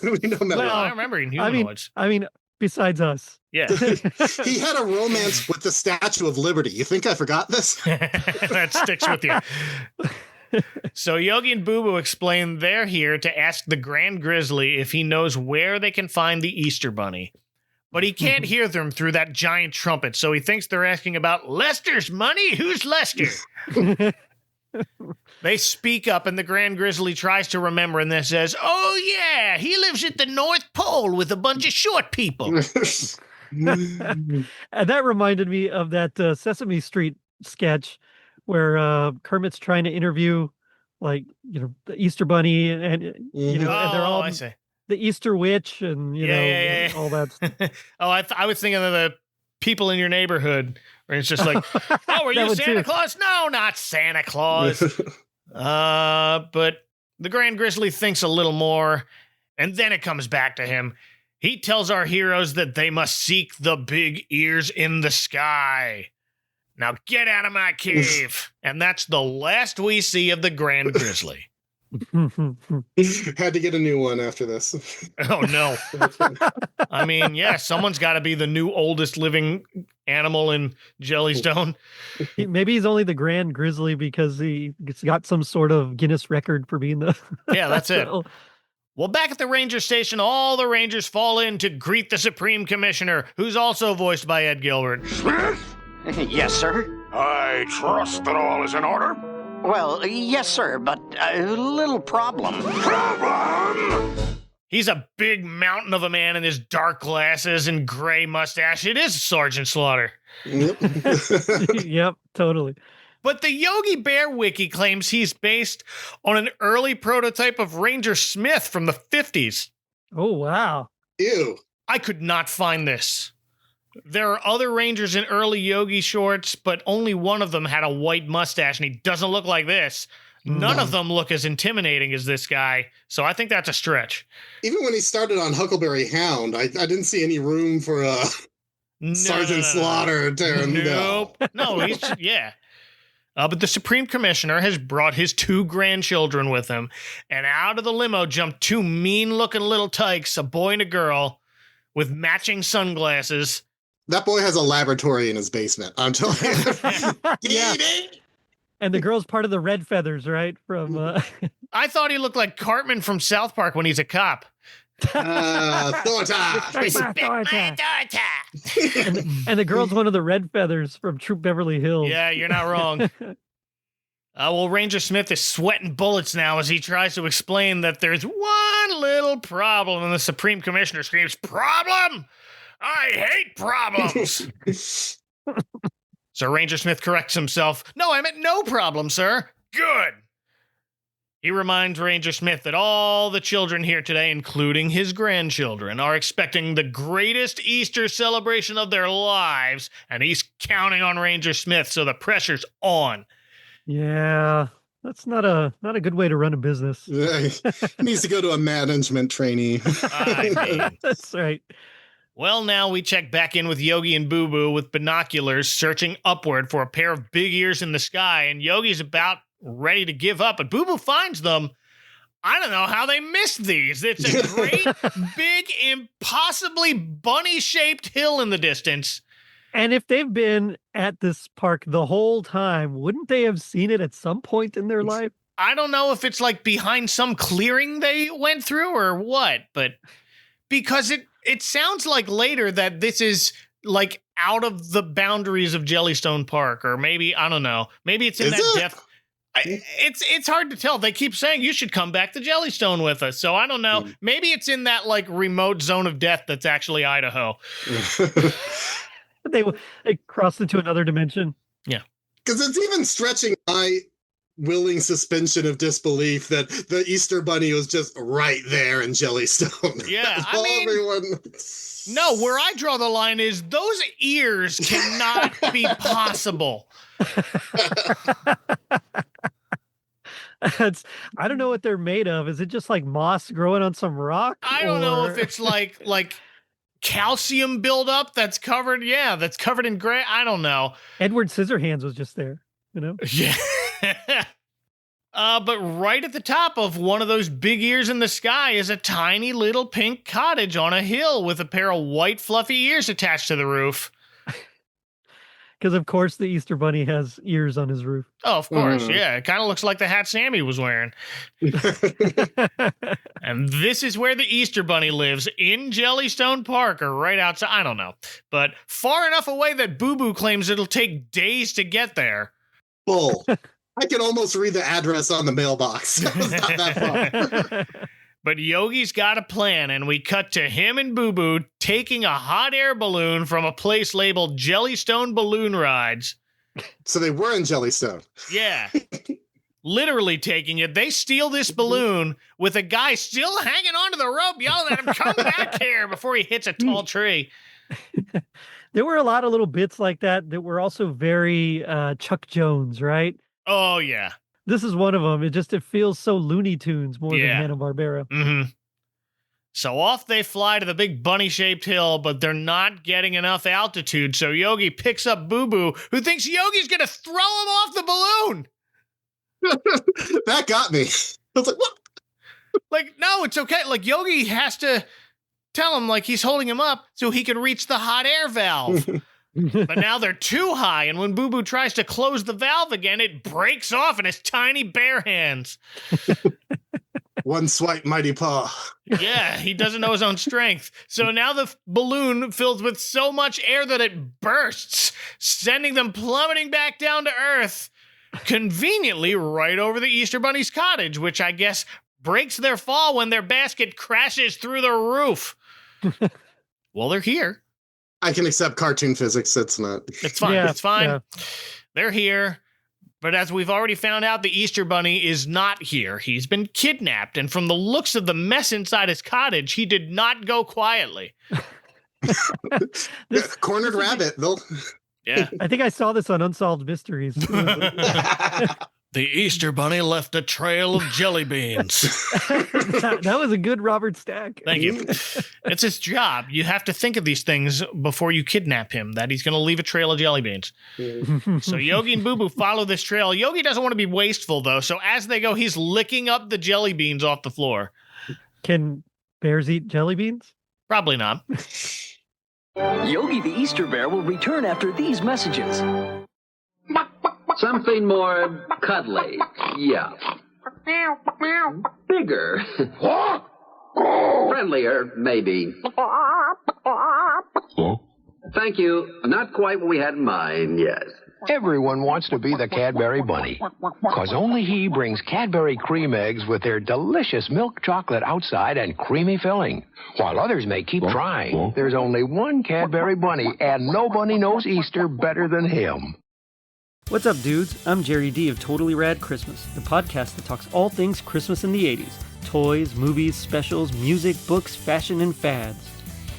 We know Metlar. Well, I remember Inhumanoids. I mean, besides us. Yeah. He had a romance with the Statue of Liberty. You think I forgot this? That sticks with you. So Yogi and Boo Boo explain they're here to ask the Grand Grizzly if he knows where they can find the Easter Bunny. But he can't hear them through that giant trumpet, so he thinks they're asking about Lester's money? Who's Lester? They speak up, and the Grand Grizzly tries to remember and then says, "Oh, yeah, he lives at the North Pole with a bunch of short people." And that reminded me of that Sesame Street sketch where Kermit's trying to interview like, the Easter Bunny and and they're all I see. the Easter witch and all that stuff. I was thinking of the people in your neighborhood where it's just like, oh, are you Santa Claus? No, not Santa Claus. But the Grand Grizzly thinks a little more, and then it comes back to him. He tells our heroes that they must seek the big ears in the sky. Now get out of my cave. And that's the last we see of the Grand Grizzly. Had to get a new one after this. Oh, no. I mean, yeah, someone's got to be the new oldest living animal in Jellystone. Maybe he's only the Grand Grizzly because he's got some sort of Guinness record for being the... Yeah, that's it. Well, back at the ranger station, all the rangers fall in to greet the Supreme Commissioner, who's also voiced by Ed Gilbert. Smith? Yes, sir? I trust that all is in order. Well, yes, sir, but a little problem. Problem? He's a big mountain of a man in his dark glasses and gray mustache. It is Sergeant Slaughter. Yep, totally. But the Yogi Bear wiki claims he's based on an early prototype of Ranger Smith from the 50s. Oh, wow. Ew. I could not find this. There are other Rangers in early Yogi shorts, but only one of them had a white mustache, and he doesn't look like this. None of them look as intimidating as this guy, so I think that's a stretch. Even when he started on Huckleberry Hound, I didn't see any room for Sergeant Slaughter. Nope. No, he's, yeah. But the Supreme Commissioner has brought his 2 grandchildren with him, and out of the limo jumped 2 mean-looking little tykes, a boy and a girl, with matching sunglasses. That boy has a laboratory in his basement, I'm telling you. Yeah. And the girl's part of the Red Feathers, right? From I thought he looked like Cartman from South Park when he's a cop. Thorta! Respect my authority! And the girl's one of the Red Feathers from Troop Beverly Hills. Yeah, you're not wrong. Well, Ranger Smith is sweating bullets now as he tries to explain that there's one little problem, and the Supreme Commissioner screams, "Problem? I hate problems!" So Ranger Smith corrects himself. "No, I meant no problem, sir." Good. He reminds Ranger Smith that all the children here today, including his grandchildren, are expecting the greatest Easter celebration of their lives, and he's counting on Ranger Smith, so the pressure's on. Yeah, that's not a good way to run a business. He needs to go to a management trainee. I mean, that's right. Well, now we check back in with Yogi and Boo Boo with binoculars, searching upward for a pair of big ears in the sky, and Yogi's about ready to give up, but Boo Boo finds them. I don't know how they missed these. It's a great, big, impossibly bunny-shaped hill in the distance. And if they've been at this park the whole time, wouldn't they have seen it at some point in their life? I don't know if it's like behind some clearing they went through or what, but because it sounds like later that this is like out of the boundaries of Jellystone Park, or maybe, I don't know, maybe it's in that depth. It's hard to tell. They keep saying you should come back to Jellystone with us. So I don't know. Maybe it's in that like remote zone of death that's actually Idaho. They crossed into another dimension. Yeah. Because it's even stretching my willing suspension of disbelief that the Easter Bunny was just right there in Jellystone. Yeah, I mean, no, where I draw the line is those ears cannot be possible. I don't know what they're made of. Is it just like moss growing on some rock? I don't know if it's like calcium buildup that's covered in gray. I don't know. Edward Scissorhands was just there, you know? Yeah. But right at the top of one of those big ears in the sky is a tiny little pink cottage on a hill with a pair of white fluffy ears attached to the roof. Because, of course, the Easter Bunny has ears on his roof. Oh, of course, yeah. It kind of looks like the hat Sammy was wearing. And this is where the Easter Bunny lives, in Jellystone Park, or right outside. I don't know. But far enough away that Boo Boo claims it'll take days to get there. Bull. I can almost read the address on the mailbox. It was not that far. But Yogi's got a plan, and we cut to him and Boo Boo taking a hot air balloon from a place labeled Jellystone Balloon Rides. So they were in Jellystone. Yeah. literally taking it. They steal this balloon with a guy still hanging onto the rope, yelling at him, come back here, before he hits a tall tree. There were a lot of little bits like that were also very Chuck Jones, right? Oh, yeah. This is one of them. It feels so Looney Tunes more than Hanna-Barbera. Mm-hmm. So off they fly to the big bunny-shaped hill, but they're not getting enough altitude, so Yogi picks up Boo Boo, who thinks Yogi's going to throw him off the balloon. That got me. I was like, what? Like, no, it's okay. Like, Yogi has to tell him, like, he's holding him up so he can reach the hot air valve. But now they're too high, and when Boo Boo tries to close the valve again, it breaks off in his tiny bare hands. One swipe, mighty paw. Yeah, he doesn't know his own strength. So now the balloon fills with so much air that it bursts, sending them plummeting back down to Earth, conveniently right over the Easter Bunny's cottage, which I guess breaks their fall when their basket crashes through the roof. Well, they're here. I can accept cartoon physics. It's not. It's fine. Yeah, it's fine. Yeah. They're here. But as we've already found out, the Easter Bunny is not here. He's been kidnapped. And from the looks of the mess inside his cottage, he did not go quietly. Cornered rabbit, though. Yeah. I think I saw this on Unsolved Mysteries. The Easter Bunny left a trail of jelly beans. That was a good Robert Stack. Thank you. It's his job. You have to think of these things before you kidnap him, that he's going to leave a trail of jelly beans. So Yogi and Boo Boo follow this trail. Yogi doesn't want to be wasteful, though, so as they go, he's licking up the jelly beans off the floor. Can bears eat jelly beans? Probably not. Yogi the Easter Bear will return after these messages. Something more cuddly. Yeah. Bigger. Friendlier, maybe. Thank you. Not quite what we had in mind, yes. Everyone wants to be the Cadbury Bunny, because only he brings Cadbury cream eggs with their delicious milk chocolate outside and creamy filling. While others may keep trying, there's only one Cadbury Bunny, and nobody knows Easter better than him. What's up, dudes? I'm Jerry D of Totally Rad Christmas, the podcast that talks all things Christmas in the 80s. Toys, movies, specials, music, books, fashion, and fads.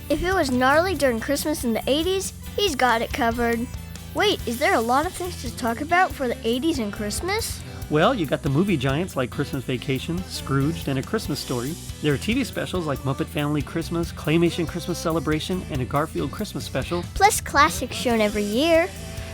If it was gnarly during Christmas in the 80s, he's got it covered. Wait, is there a lot of things to talk about for the 80s and Christmas? Well, you got the movie giants like Christmas Vacation, Scrooged, and A Christmas Story. There are TV specials like Muppet Family Christmas, Claymation Christmas Celebration, and a Garfield Christmas special. Plus classics shown every year.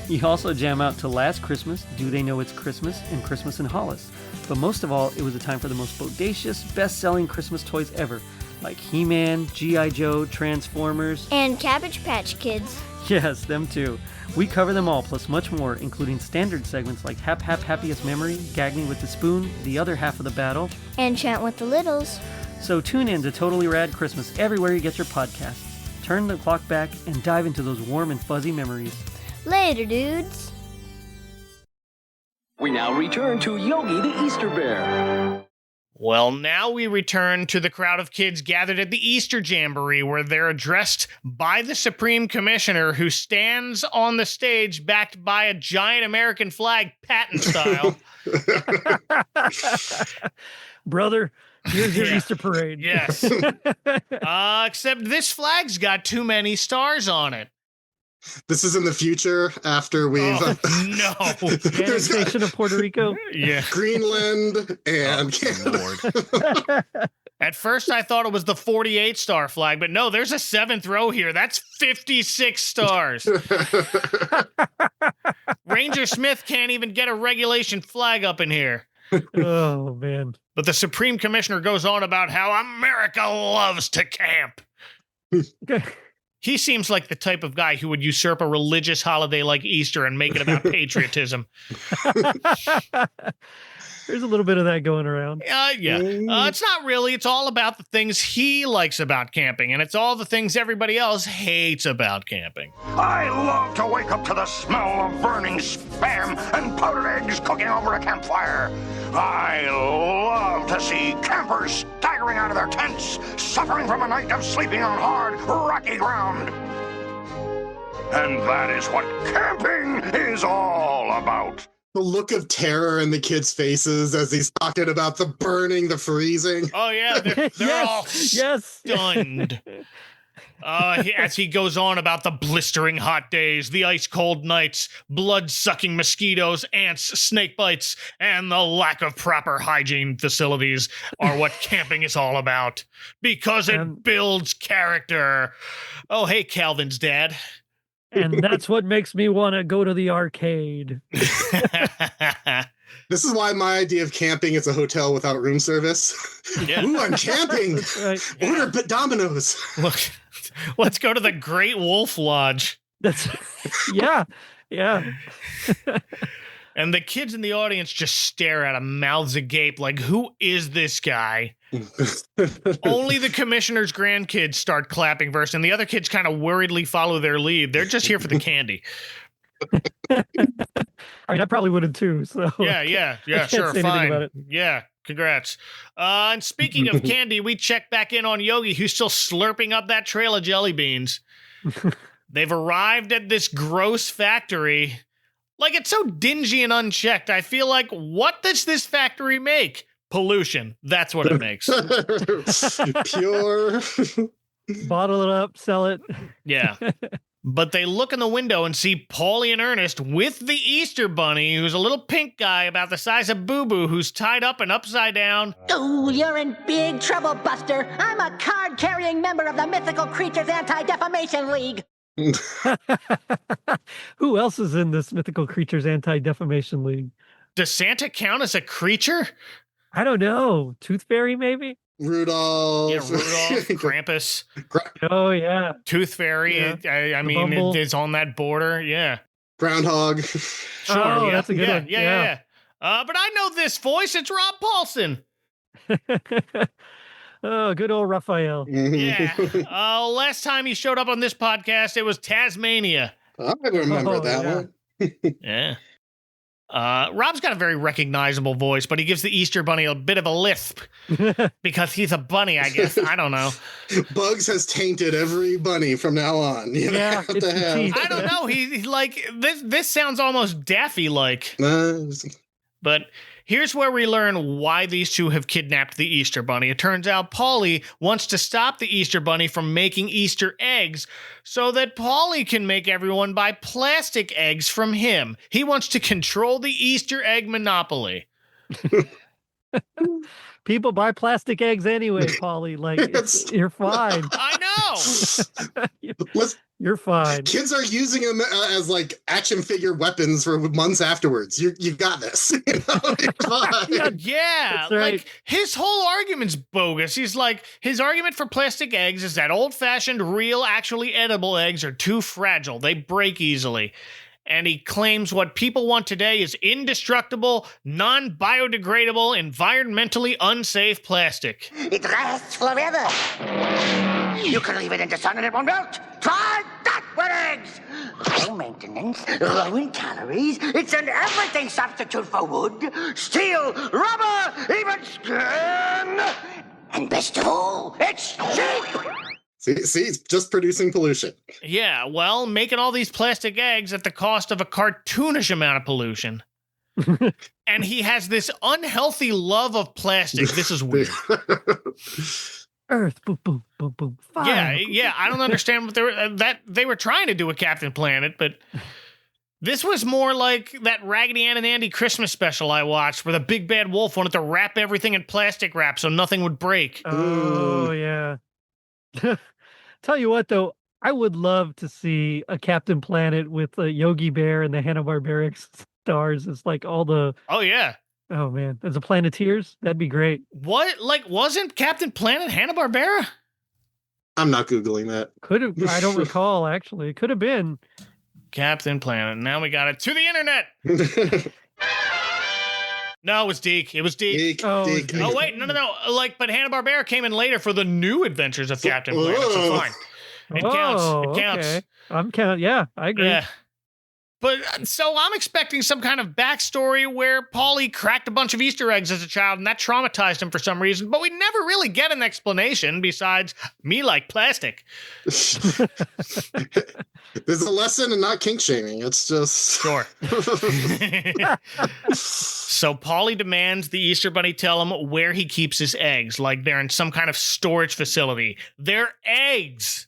You also jam out to Last Christmas, Do They Know It's Christmas, and Christmas in Hollis. But most of all, it was a time for the most bodacious, best-selling Christmas toys ever, like He-Man, G.I. Joe, Transformers... and Cabbage Patch Kids. Yes, them too. We cover them all, plus much more, including standard segments like Hap Hap Happiest Memory, Gag Me with the Spoon, The Other Half of the Battle... and Chant with the Littles. So tune in to Totally Rad Christmas everywhere you get your podcasts. Turn the clock back and dive into those warm and fuzzy memories. Later, dudes. We now return to Yogi the Easter Bear. Well, now we return to the crowd of kids gathered at the Easter Jamboree, where they're addressed by the Supreme Commissioner, who stands on the stage backed by a giant American flag, Patton style. Brother, here's your Easter parade. Yes. Except this flag's got too many stars on it. This is in the future after we've... no. The annexation of Puerto Rico? Yeah. Greenland and Canada. At first, I thought it was the 48-star flag, but no, there's a 7th row here. That's 56 stars. Ranger Smith can't even get a regulation flag up in here. Oh, man. But the Supreme Commissioner goes on about how America loves to camp. He seems like the type of guy who would usurp a religious holiday like Easter and make it about patriotism. There's a little bit of that going around. Yeah. It's not really. It's all about the things he likes about camping, and it's all the things everybody else hates about camping. I love to wake up to the smell of burning spam and powdered eggs cooking over a campfire. I love to see campers staggering out of their tents, suffering from a night of sleeping on hard, rocky ground. And that is what camping is all about. the look of terror in the kids' faces as he's talking about the burning, the freezing. Oh, yeah. They're all stunned. As he goes on about the blistering hot days, the ice-cold nights, blood-sucking mosquitoes, ants, snake bites, and the lack of proper hygiene facilities are what camping is all about. Because it builds character. Oh, hey, Calvin's dad. And that's what makes me want to go to the arcade. This is why my idea of camping is a hotel without room service. Yeah. Ooh, I'm camping. Right. Order Domino's. Look, let's go to the Great Wolf Lodge. Yeah. And the kids in the audience just stare at him, mouths agape, like, who is this guy? Only the commissioner's grandkids start clapping first, and the other kids kind of worriedly follow their lead. They're just here for the candy. I mean, I probably would have too. So Yeah, sure, fine. Yeah, congrats. And speaking of candy, we check back in on Yogi, who's still slurping up that trail of jelly beans. They've arrived at this gross factory. Like, it's so dingy and unchecked. I feel like, what does this factory make? Pollution. That's what it makes. Pure. Bottle it up, sell it. Yeah. But they look in the window and see Paulie and Ernest with the Easter Bunny, who's a little pink guy about the size of Boo Boo, who's tied up and upside down. Oh, you're in big trouble, Buster. I'm a card-carrying member of the Mythical Creatures Anti-Defamation League. Who else is in this Mythical Creatures Anti-Defamation League? Does Santa count as a creature? I don't know. Tooth Fairy, maybe? Rudolph. Yeah, Rudolph, Krampus. Oh, yeah. Tooth Fairy. Yeah. I mean, it's on that border. Yeah. Groundhog. Sure. Oh, that's a good one. Yeah. But I know this voice. It's Rob Paulson. Oh, good old Raphael. Yeah. Last time he showed up on this podcast, it was Tasmania. I remember that one. Yeah. Rob's got a very recognizable voice, but he gives the Easter Bunny a bit of a lisp because he's a bunny, I guess. I don't know. Bugs has tainted every bunny from now on. Yeah, what the hell? I don't know. He's like, this sounds almost Daffy-like. But here's where we learn why these two have kidnapped the Easter Bunny. It turns out Paulie wants to stop the Easter Bunny from making Easter eggs so that Paulie can make everyone buy plastic eggs from him. He wants to control the Easter egg monopoly. People buy plastic eggs anyway, Paulie. Like, you're fine. I know. You're fine. Kids are using them as like action figure weapons for months afterwards. You've got this. It's fine. Yeah. Right. Like, his whole argument's bogus. He's like, his argument for plastic eggs is that old-fashioned, real, actually edible eggs are too fragile. They break easily. And he claims what people want today is indestructible, non-biodegradable, environmentally unsafe plastic. It lasts forever. You can leave it in the sun and it won't melt. Try that with eggs. Low maintenance, low in calories. It's an everything substitute for wood, steel, rubber, even skin. And best of all, it's cheap. See, it's just producing pollution. Yeah, well, making all these plastic eggs at the cost of a cartoonish amount of pollution. And he has this unhealthy love of plastic. This is weird. Earth, boom, boom, boom, boom. Fire. Yeah. I don't understand what they were trying to do with Captain Planet, but this was more like that Raggedy Ann and Andy Christmas special I watched, where the big bad wolf wanted to wrap everything in plastic wrap so nothing would break. Oh, yeah. Tell you what, though, I would love to see a Captain Planet with Yogi Bear and the Hanna-Barbera stars. It's like all the... Oh, yeah. Oh, man. As a Planeteers, that'd be great. What? Like, wasn't Captain Planet Hanna-Barbera? I'm not Googling that. Could have. I don't recall, actually. It could have been. Captain Planet. Now we got it to the internet. No, it was Deke. It was Deke. Deke. Oh, wait. No. Like, but Hanna-Barbera came in later for the new adventures of Captain Planet, so fine. It counts. It counts. Okay. I'm count. Yeah, I agree. Yeah. But, so I'm expecting some kind of backstory where Paulie cracked a bunch of Easter eggs as a child, and that traumatized him for some reason, but we never really get an explanation besides, me like plastic. There's a lesson in not kink shaming. It's just sure. So Polly demands the Easter Bunny tell him where he keeps his eggs, like they're in some kind of storage facility. They're eggs.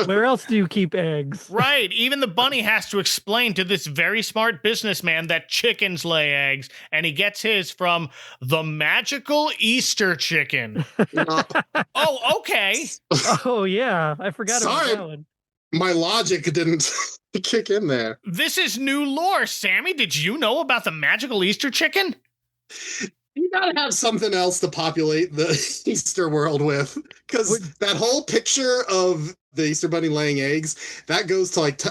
Where else do you keep eggs? Right. Even the bunny has to explain to this very smart businessman that chickens lay eggs, and he gets his from the magical Easter chicken. Oh, okay. Oh, yeah. I forgot about that one. My logic didn't kick in there. This is new lore, Sammy. Did you know about the magical Easter chicken? You gotta have something else to populate the Easter world with. Because that whole picture of the Easter Bunny laying eggs, that goes to like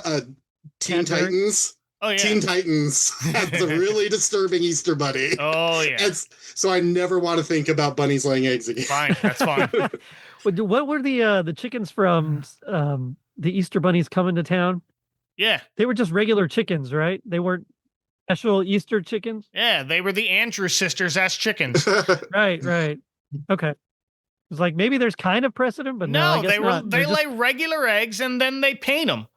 Teen Titans. Oh, yeah. Teen Titans has a really disturbing Easter bunny. Oh, yeah. So I never want to think about bunnies laying eggs again. Fine, that's fine. What were the chickens from the Easter bunnies coming to town? Yeah. They were just regular chickens, right? They weren't special Easter chickens? Yeah, they were the Andrews sisters as chickens. Right. Okay. It's like maybe there's kind of precedent, but no, I guess they lay regular eggs and then they paint them.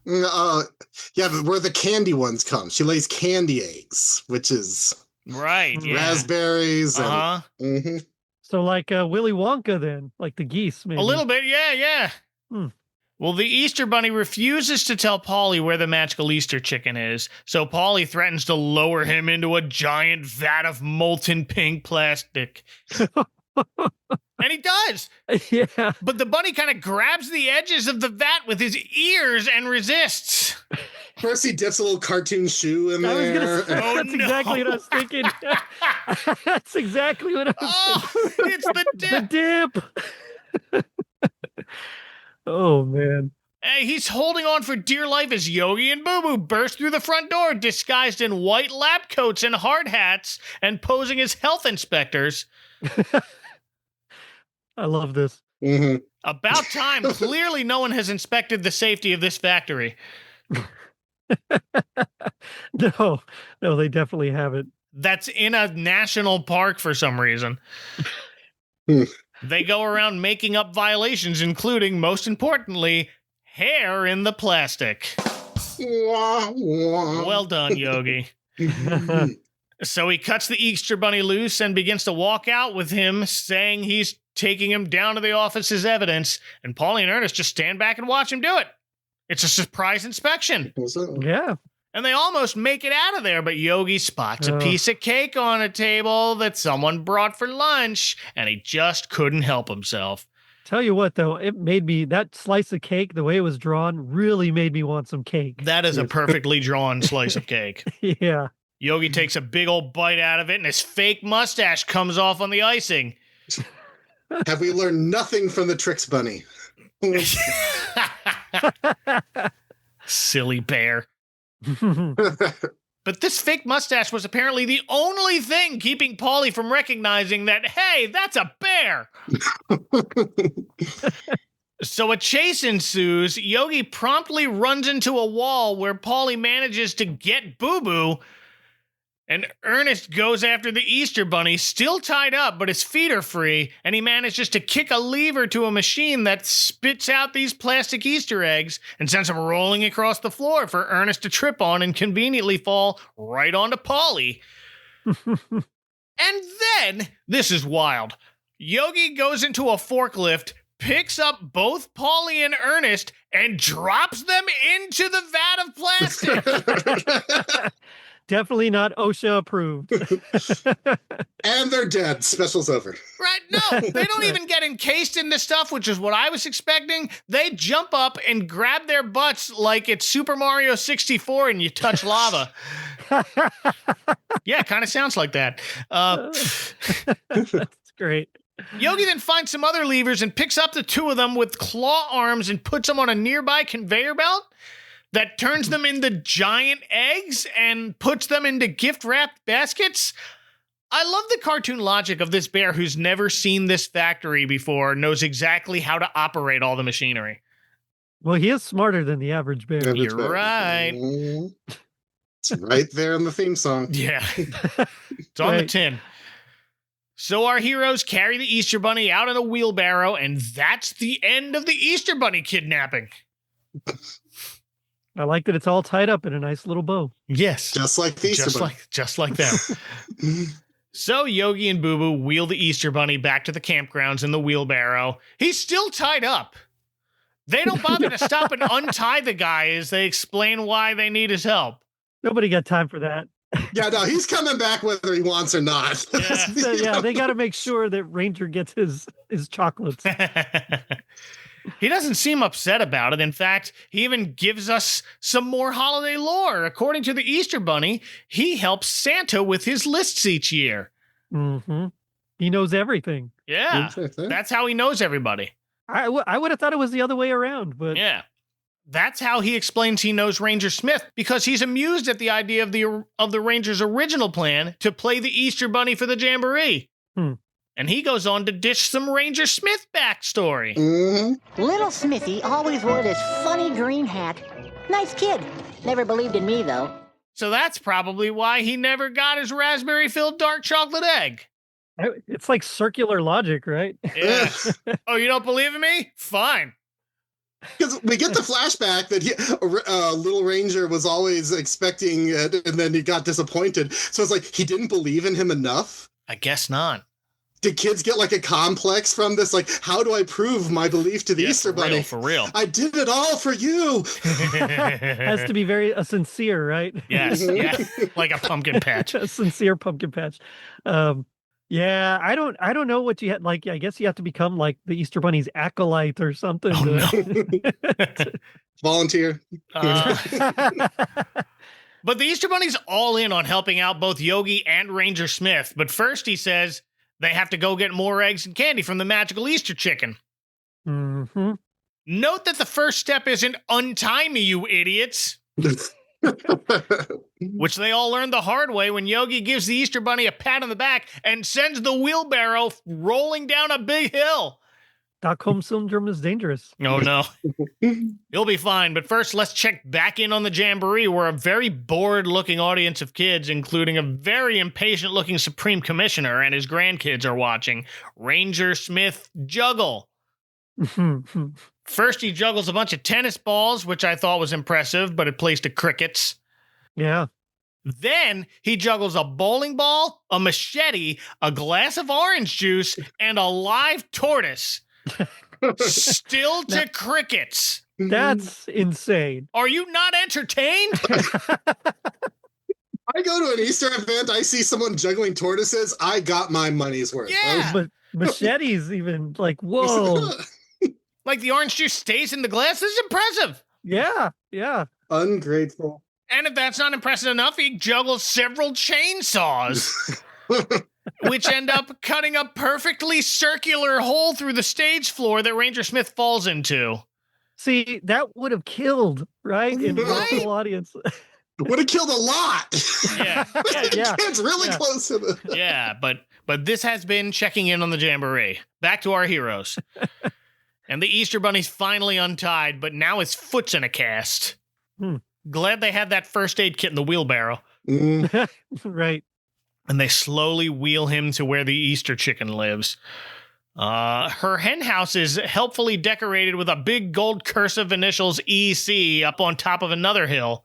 Yeah, but where the candy ones come. She lays candy eggs, which is right. Yeah. Raspberries. And, So like Willy Wonka then, like the geese, maybe. A little bit, yeah. Well, the Easter Bunny refuses to tell Polly where the magical Easter chicken is, so Polly threatens to lower him into a giant vat of molten pink plastic. And he does. Yeah. But the bunny kind of grabs the edges of the vat with his ears and resists. First, he dips a little cartoon shoe in there. That's exactly what I was thinking. That's exactly what I was thinking. It's the dip. Oh, man. Hey, he's holding on for dear life as Yogi and Boo Boo burst through the front door, disguised in white lab coats and hard hats, and posing as health inspectors. I love this. About time. Clearly, no one has inspected the safety of this factory. No, they definitely haven't. That's in a national park for some reason. They go around making up violations, including, most importantly, hair in the plastic. Well done, Yogi. So he cuts the Easter Bunny loose and begins to walk out with him, saying he's taking him down to the office as evidence, and Polly and Ernest just stand back and watch him do it. It's a surprise inspection. Yeah. And they almost make it out of there, but Yogi spots a piece of cake on a table that someone brought for lunch, and he just couldn't help himself. Tell you what, though, it made me, that slice of cake, the way it was drawn, really made me want some cake. That is a perfectly drawn slice of cake. Yeah. Yogi takes a big old bite out of it, and his fake mustache comes off on the icing. Have we learned nothing from the Tricks Bunny? Silly bear. But this fake mustache was apparently the only thing keeping Polly from recognizing that, hey, that's a bear. So a chase ensues. Yogi promptly runs into a wall where Polly manages to get Boo Boo, and Ernest goes after the Easter Bunny, still tied up, but his feet are free, and he manages to kick a lever to a machine that spits out these plastic Easter eggs and sends them rolling across the floor for Ernest to trip on and conveniently fall right onto Polly. And then, this is wild, Yogi goes into a forklift, picks up both Polly and Ernest, and drops them into the vat of plastic. Definitely not OSHA approved. And they're dead. Special's over. Right? No, they don't even get encased in this stuff, which is what I was expecting. They jump up and grab their butts like it's Super Mario 64 and you touch lava. Yeah, kind of sounds like that. That's great. Yogi then finds some other levers and picks up the two of them with claw arms and puts them on a nearby conveyor belt that turns them into giant eggs and puts them into gift-wrapped baskets. I love the cartoon logic of this bear who's never seen this factory before, knows exactly how to operate all the machinery. Well, he is smarter than the average bear. You're right. It's right there in the theme song. Yeah. It's on the tin. So our heroes carry the Easter Bunny out in a wheelbarrow, and that's the end of the Easter Bunny kidnapping. I like that it's all tied up in a nice little bow. Yes. Just like the Easter Bunny. Just like that. So Yogi and Boo Boo wheel the Easter Bunny back to the campgrounds in the wheelbarrow. He's still tied up. They don't bother to stop and untie the guy as they explain why they need his help. Nobody got time for that. Yeah, no, he's coming back whether he wants or not. Yeah, they got to make sure that Ranger gets his chocolates. He doesn't seem upset about it. In fact, he even gives us some more holiday lore. According to the Easter Bunny, he helps Santa with his lists each year. Mm-hmm. He knows everything. Yeah, that's how he knows everybody. I would have thought it was the other way around, but yeah. That's how he explains he knows Ranger Smith, because he's amused at the idea of the Ranger's original plan to play the Easter Bunny for the Jamboree. And he goes on to dish some Ranger Smith backstory. Little Smithy always wore this funny green hat. Nice kid. Never believed in me, though. So that's probably why he never got his raspberry-filled dark chocolate egg. It's like circular logic, right? Yeah. Oh, you don't believe in me? Fine. Because we get the flashback that Little Ranger was always expecting it, and then he got disappointed. So it's like he didn't believe in him enough. I guess not. Did kids get like a complex from this? Like, how do I prove my belief to the Easter Bunny? For real. I did it all for you. Has to be very sincere, right? Yes, yeah, like a pumpkin patch. A sincere pumpkin patch. Yeah, I don't know what you had. Like, I guess you have to become like the Easter Bunny's acolyte or something. Oh, no. Volunteer. But the Easter Bunny's all in on helping out both Yogi and Ranger Smith. But first he says they have to go get more eggs and candy from the magical Easter chicken. Mm-hmm. Note that the first step isn't untie me, you idiots. Which they all learned the hard way when Yogi gives the Easter Bunny a pat on the back and sends the wheelbarrow rolling down a big hill. Stockholm Syndrome is dangerous. Oh, no. He'll be fine. But first, let's check back in on the Jamboree, where a very bored-looking audience of kids, including a very impatient-looking Supreme Commissioner and his grandkids, are watching Ranger Smith juggle. First, he juggles a bunch of tennis balls, which I thought was impressive, but it plays to crickets. Yeah. Then he juggles a bowling ball, a machete, a glass of orange juice, and a live tortoise. Still to crickets. That's insane. Are you not entertained? I go to an Easter event, I see someone juggling tortoises, I got my money's worth. Yeah. But machetes even like, whoa. Like the orange juice stays in the glass? This is impressive. Yeah, yeah. Ungrateful. And if that's not impressive enough, he juggles several chainsaws. Which end up cutting a perfectly circular hole through the stage floor that Ranger Smith falls into. See, that would have killed, right? In the local audience. Would have killed a lot. Yeah. It's really close to the... Yeah, but this has been checking in on the Jamboree. Back to our heroes. And the Easter Bunny's finally untied, but now his foot's in a cast. Glad they had that first aid kit in the wheelbarrow. Right. And they slowly wheel him to where the Easter chicken lives. Her hen house is helpfully decorated with a big gold cursive initials EC up on top of another hill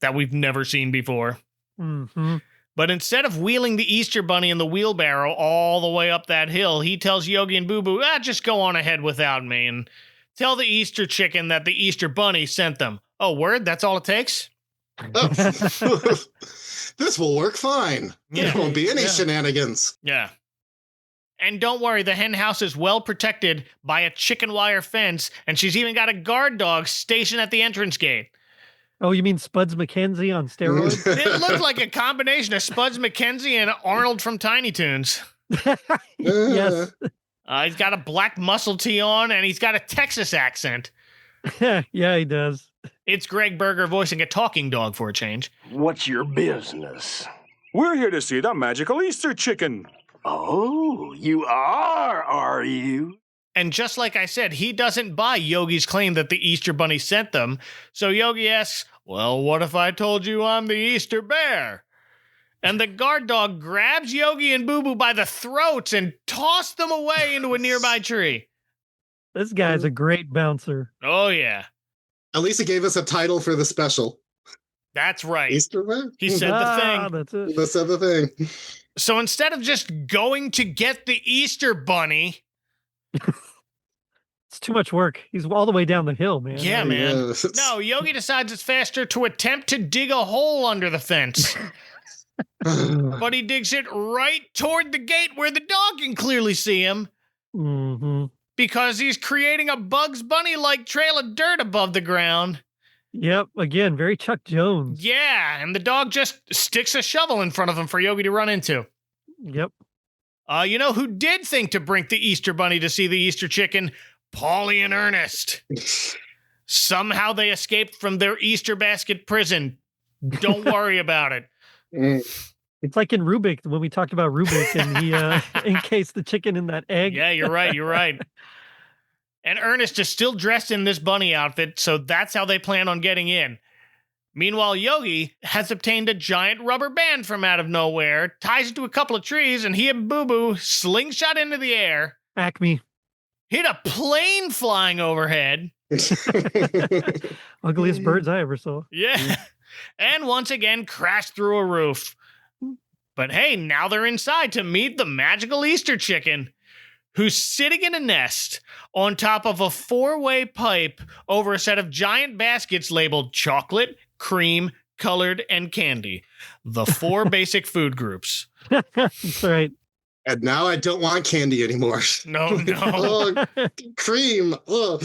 that we've never seen before. Mm-hmm. But instead of wheeling the Easter Bunny in the wheelbarrow all the way up that hill, he tells Yogi and Boo Boo, just go on ahead without me and tell the Easter chicken that the Easter Bunny sent them. Oh, word? That's all it takes? This will work fine. Yeah. There won't be any shenanigans. Yeah. And don't worry, the hen house is well protected by a chicken wire fence, and she's even got a guard dog stationed at the entrance gate. Oh, you mean Spuds MacKenzie on steroids? It looked like a combination of Spuds MacKenzie and Arnold from Tiny Toons. Yes. He's got a black muscle tee on, and he's got a Texas accent. Yeah, he does. It's Greg Berger voicing a talking dog for a change. What's your business? We're here to see the magical Easter chicken. Oh, you are you? And just like I said, he doesn't buy Yogi's claim that the Easter Bunny sent them. So Yogi asks, well, what if I told you I'm the Easter Bear? And the guard dog grabs Yogi and Boo Boo by the throats and tossed them away into a nearby tree. This guy's a great bouncer. Oh, yeah. At least he gave us a title for the special. That's right. Easter Bear? He said the thing. That's it. He said the thing. So instead of just going to get the Easter bunny... It's too much work. He's all the way down the hill, man. Yeah, man. No, Yogi decides it's faster to attempt to dig a hole under the fence. But he digs it right toward the gate where the dog can clearly see him. Mm-hmm. Because he's creating a Bugs Bunny-like trail of dirt above the ground. Yep, again, very Chuck Jones. Yeah, and the dog just sticks a shovel in front of him for Yogi to run into. Yep. You know who did think to bring the Easter Bunny to see the Easter chicken? Paulie and Ernest. Somehow they escaped from their Easter basket prison. Don't worry about it. It's like in Rubik, when we talked about Rubik and he encased the chicken in that egg. Yeah, you're right. And Ernest is still dressed in this bunny outfit, so that's how they plan on getting in. Meanwhile, Yogi has obtained a giant rubber band from out of nowhere, ties it to a couple of trees, and he and Boo Boo slingshot into the air. Acme. Hit a plane flying overhead. Ugliest birds I ever saw. Yeah. And once again, crashed through a roof. But hey, now they're inside to meet the magical Easter chicken, who's sitting in a nest on top of a 4-way pipe over a set of giant baskets labeled chocolate, cream, colored, and candy. The 4 basic food groups. That's right. And now I don't want candy anymore. No. Oh, cream. Oh,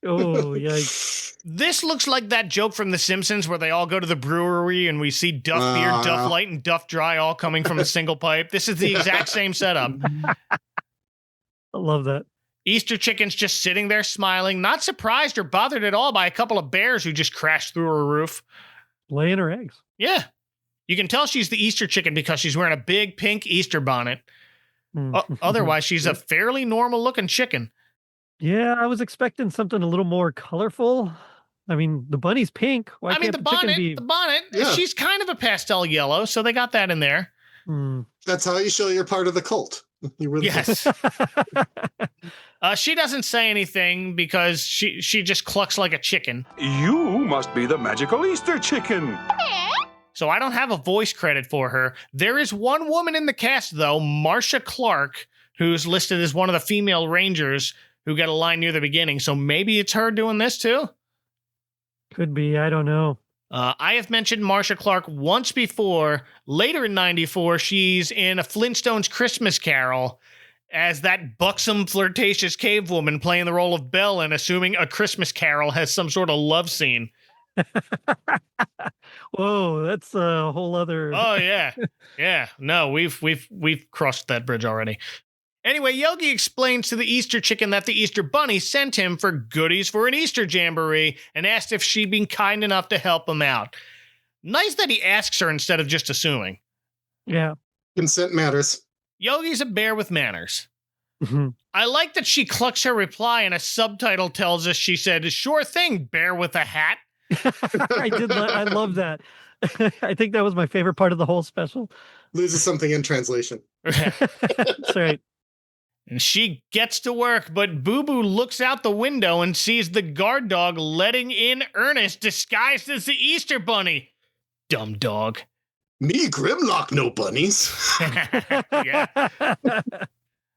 yikes. This looks like that joke from The Simpsons where they all go to the brewery and we see Duff Beer, Duff Light, and Duff Dry all coming from a single pipe. This is the exact same setup. I love that. Easter chicken's just sitting there smiling, not surprised or bothered at all by a couple of bears who just crashed through her roof. Laying her eggs. Yeah. You can tell she's the Easter chicken because she's wearing a big pink Easter bonnet. Otherwise, she's a fairly normal-looking chicken. Yeah, I was expecting something a little more colorful. I mean, the bunny's pink. Why can't the chicken be... The bonnet, Yeah. She's kind of a pastel yellow, so they got that in there. That's how you show you're part of the cult. You really Yes. She doesn't say anything because she just clucks like a chicken. You must be the magical Easter chicken. So I don't have a voice credit for her. There is one woman in the cast, though, Marcia Clark, who's listed as one of the female rangers who got a line near the beginning. So maybe it's her doing this, too? Could be. I don't know. I have mentioned Marcia Clark once before. Later in 94, she's in a Flintstones Christmas Carol as that buxom, flirtatious cave woman playing the role of Belle and assuming A Christmas Carol has some sort of love scene. Whoa, that's a whole other... Oh, yeah. Yeah. No, we've crossed that bridge already. Anyway, Yogi explains to the Easter chicken that the Easter bunny sent him for goodies for an Easter jamboree and asked if she'd been kind enough to help him out. Nice that he asks her instead of just assuming. Yeah. Consent matters. Yogi's a bear with manners. Mm-hmm. I like that she clucks her reply and a subtitle tells us she said, "Sure thing, bear with a hat." I love that. I think that was my favorite part of the whole special. Loses something in translation. That's right. And she gets to work, but Boo Boo looks out the window and sees the guard dog letting in Ernest disguised as the Easter bunny. Dumb dog. Me, Grimlock, no bunnies. Yeah.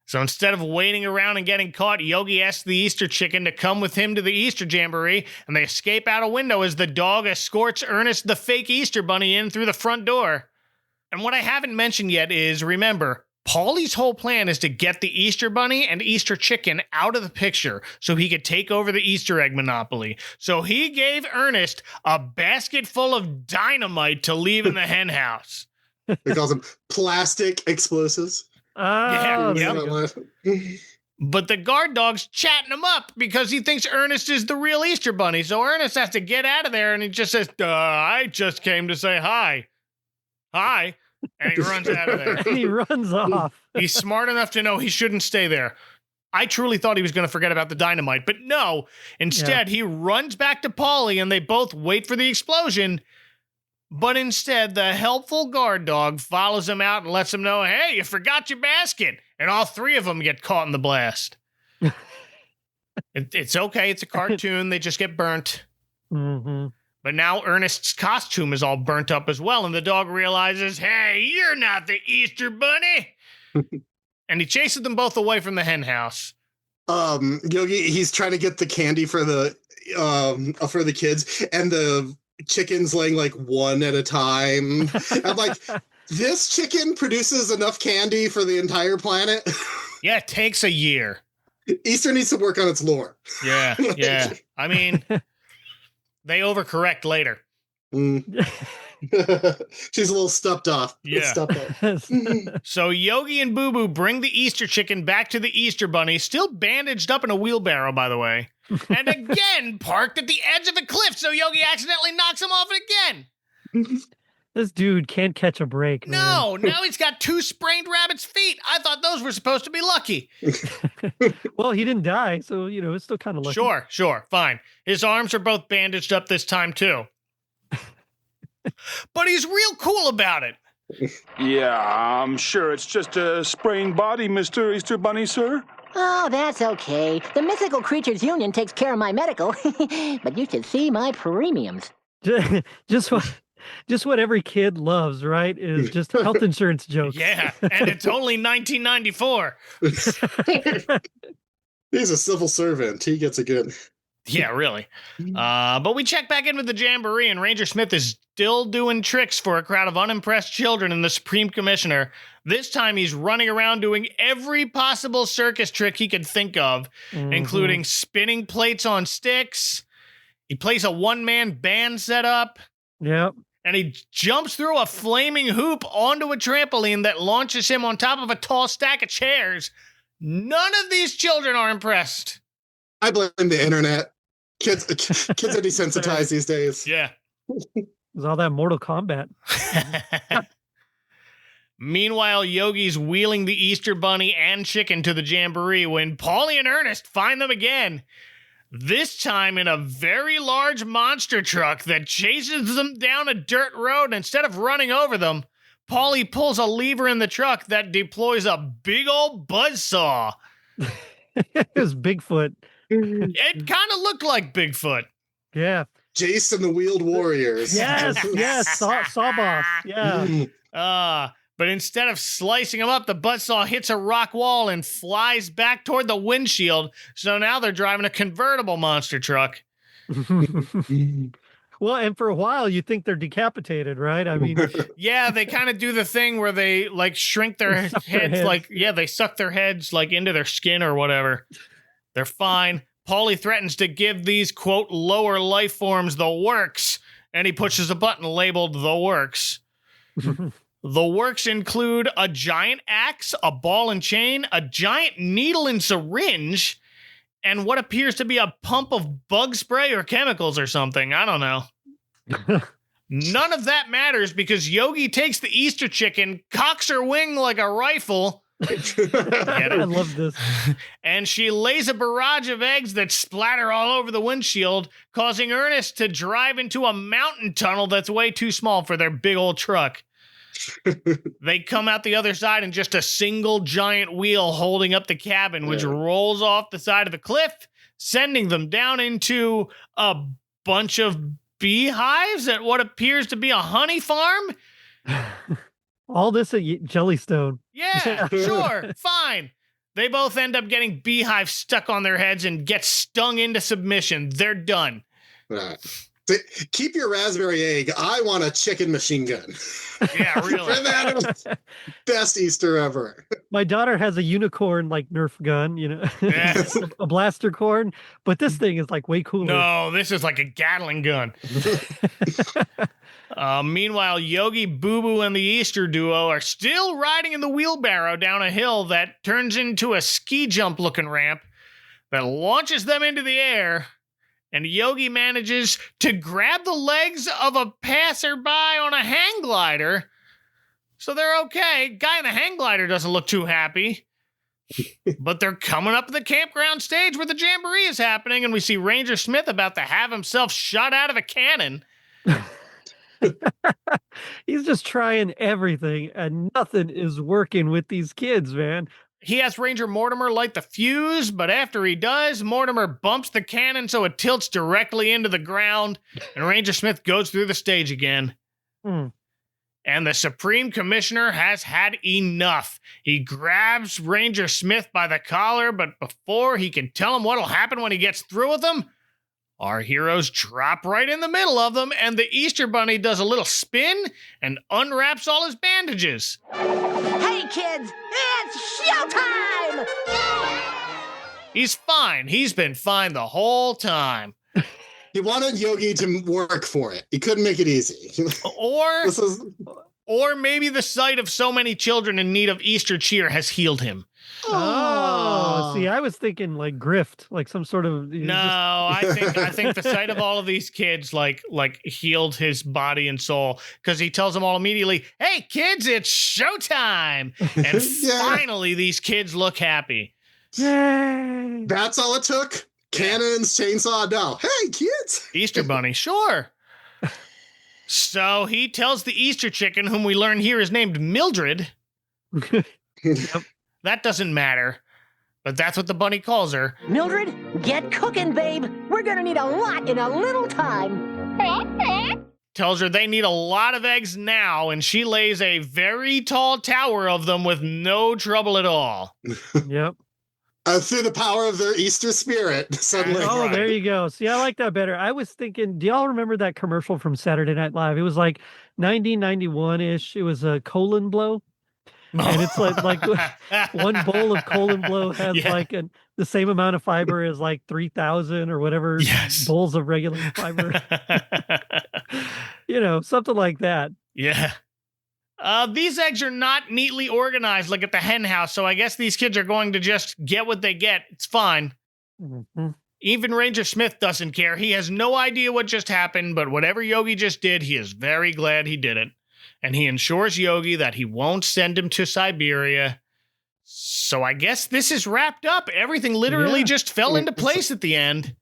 So instead of waiting around and getting caught, Yogi asks the Easter chicken to come with him to the Easter jamboree, and they escape out a window as the dog escorts Ernest the fake Easter bunny in through the front door. And what I haven't mentioned yet is, remember, Paulie's whole plan is to get the Easter bunny and Easter chicken out of the picture so he could take over the Easter egg monopoly. So he gave Ernest a basket full of dynamite to leave in the hen house. He calls them plastic explosives. Yeah. But the guard dog's chatting him up because he thinks Ernest is the real Easter bunny. So Ernest has to get out of there and he just says, I just came to say hi. Hi. And he runs out of there. He runs off. He's smart enough to know he shouldn't stay there. I truly thought he was going to forget about the dynamite, but no. Instead, he runs back to Paulie and they both wait for the explosion. But instead, the helpful guard dog follows him out and lets him know, hey, you forgot your basket. And all three of them get caught in the blast. It's okay. It's a cartoon. They just get burnt. Mm-hmm. But now Ernest's costume is all burnt up as well, and the dog realizes, hey, you're not the Easter Bunny. And he chases them both away from the hen house. Yogi, he's trying to get the candy for the kids, and the chicken's laying like one at a time. I'm like, this chicken produces enough candy for the entire planet? Yeah, it takes a year. Easter needs to work on its lore. Yeah, yeah. I mean, they overcorrect later. She's a little stuffed off. Yeah. So Yogi and Boo Boo bring the Easter chicken back to the Easter Bunny, still bandaged up in a wheelbarrow, by the way, and again parked at the edge of a cliff, so Yogi accidentally knocks him off it again. This dude can't catch a break. No, now he's got 2 sprained rabbit's feet. I thought those were supposed to be lucky. Well, he didn't die, so, it's still kind of lucky. Sure, fine. His arms are both bandaged up this time, too. But he's real cool about it. Yeah, I'm sure it's just a sprained body, Mr. Easter Bunny, sir. Oh, that's okay. The Mythical Creatures Union takes care of my medical. But you should see my premiums. Just what every kid loves, right? Is just health insurance jokes. Yeah, and it's only 1994. He's a civil servant. He gets a good... Yeah, really. But we check back in with the Jamboree, and Ranger Smith is still doing tricks for a crowd of unimpressed children and the Supreme Commissioner. This time he's running around doing every possible circus trick he could think of, including spinning plates on sticks. He plays a one-man band setup. Yep. And he jumps through a flaming hoop onto a trampoline that launches him on top of a tall stack of chairs. None of these children are impressed. I blame the internet. Kids are desensitized these days. Yeah. There's all that Mortal Kombat. Meanwhile, Yogi's wheeling the Easter Bunny and chicken to the Jamboree when Paulie and Ernest find them again. This time in a very large monster truck that chases them down a dirt road. Instead of running over them, Paulie pulls a lever in the truck that deploys a big old buzzsaw. It was Bigfoot. It kind of looked like Bigfoot. Yeah. Jace and the Wheeled Warriors. Yes. Saw boss. Yeah. But instead of slicing him up, the buzzsaw hits a rock wall and flies back toward the windshield. So now they're driving a convertible monster truck. Well, and for a while, you think they're decapitated, right? I mean, yeah, they kind of do the thing where they like shrink their heads. Like, yeah, they suck their heads like into their skin or whatever. They're fine. Paulie threatens to give these, quote, lower life forms the works, and he pushes a button labeled the works. The works include a giant axe, a ball and chain, a giant needle and syringe, and what appears to be a pump of bug spray or chemicals or something. I don't know. None of that matters because Yogi takes the Easter chicken, cocks her wing like a rifle. I love this. And she lays a barrage of eggs that splatter all over the windshield, causing Ernest to drive into a mountain tunnel that's way too small for their big old truck. They come out the other side in just a single giant wheel holding up the cabin, which rolls off the side of the cliff, sending them down into a bunch of beehives at what appears to be a honey farm. All this at Jellystone. Yeah, sure, fine. They both end up getting beehives stuck on their heads and get stung into submission. They're done. Keep your raspberry egg. I want a chicken machine gun. Yeah, really. Best Easter ever. My daughter has a unicorn like Nerf gun, Yeah. a blaster corn, but this thing is like way cooler. No, this is like a Gatling gun. Meanwhile, Yogi, Boo Boo, and the Easter duo are still riding in the wheelbarrow down a hill that turns into a ski jump looking ramp that launches them into the air. And Yogi manages to grab the legs of a passerby on a hang glider. So they're okay. Guy in the hang glider doesn't look too happy. But they're coming up to the campground stage where the Jamboree is happening, and we see Ranger Smith about to have himself shot out of a cannon. He's just trying everything, and nothing is working with these kids, man. He has Ranger Mortimer light the fuse, but after he does, Mortimer bumps the cannon so it tilts directly into the ground, and Ranger Smith goes through the stage again. And the Supreme Commissioner has had enough. He grabs Ranger Smith by the collar, but before he can tell him what'll happen when he gets through with him, our heroes drop right in the middle of them, and the Easter Bunny does a little spin and unwraps all his bandages. Hey, kids, it's showtime! He's fine. He's been fine the whole time. He wanted Yogi to work for it. He couldn't make it easy. Or maybe the sight of so many children in need of Easter cheer has healed him. Oh, see, I was thinking like grift, like some sort of. No, I think the sight of all of these kids like healed his body and soul, because he tells them all immediately, "Hey, kids, it's showtime!" And finally, these kids look happy. Yay! That's all it took. Cannons, chainsaw, no. Hey, kids! Easter Bunny, sure. So he tells the Easter chicken, whom we learn here is named Mildred. That doesn't matter, but that's what the bunny calls her. Mildred, get cooking, babe. We're gonna need a lot in a little time. Tells her they need a lot of eggs now, and she lays a very tall tower of them with no trouble at all. Yep. Through the power of their Easter spirit, suddenly. Oh, there you go. See, I like that better. I was thinking, do y'all remember that commercial from Saturday Night Live? It was like 1991-ish. It was a colon blow. And it's like one bowl of colon blow has the same amount of fiber as like 3,000 or whatever bowls of regular fiber. Something like that. Yeah. These eggs are not neatly organized like at the hen house, so I guess these kids are going to just get what they get. It's fine. Mm-hmm. Even Ranger Smith doesn't care. He has no idea what just happened, but whatever Yogi just did, he is very glad he did it. And he ensures Yogi that he won't send him to Siberia. So I guess this is wrapped up. Everything literally just fell into place at the end.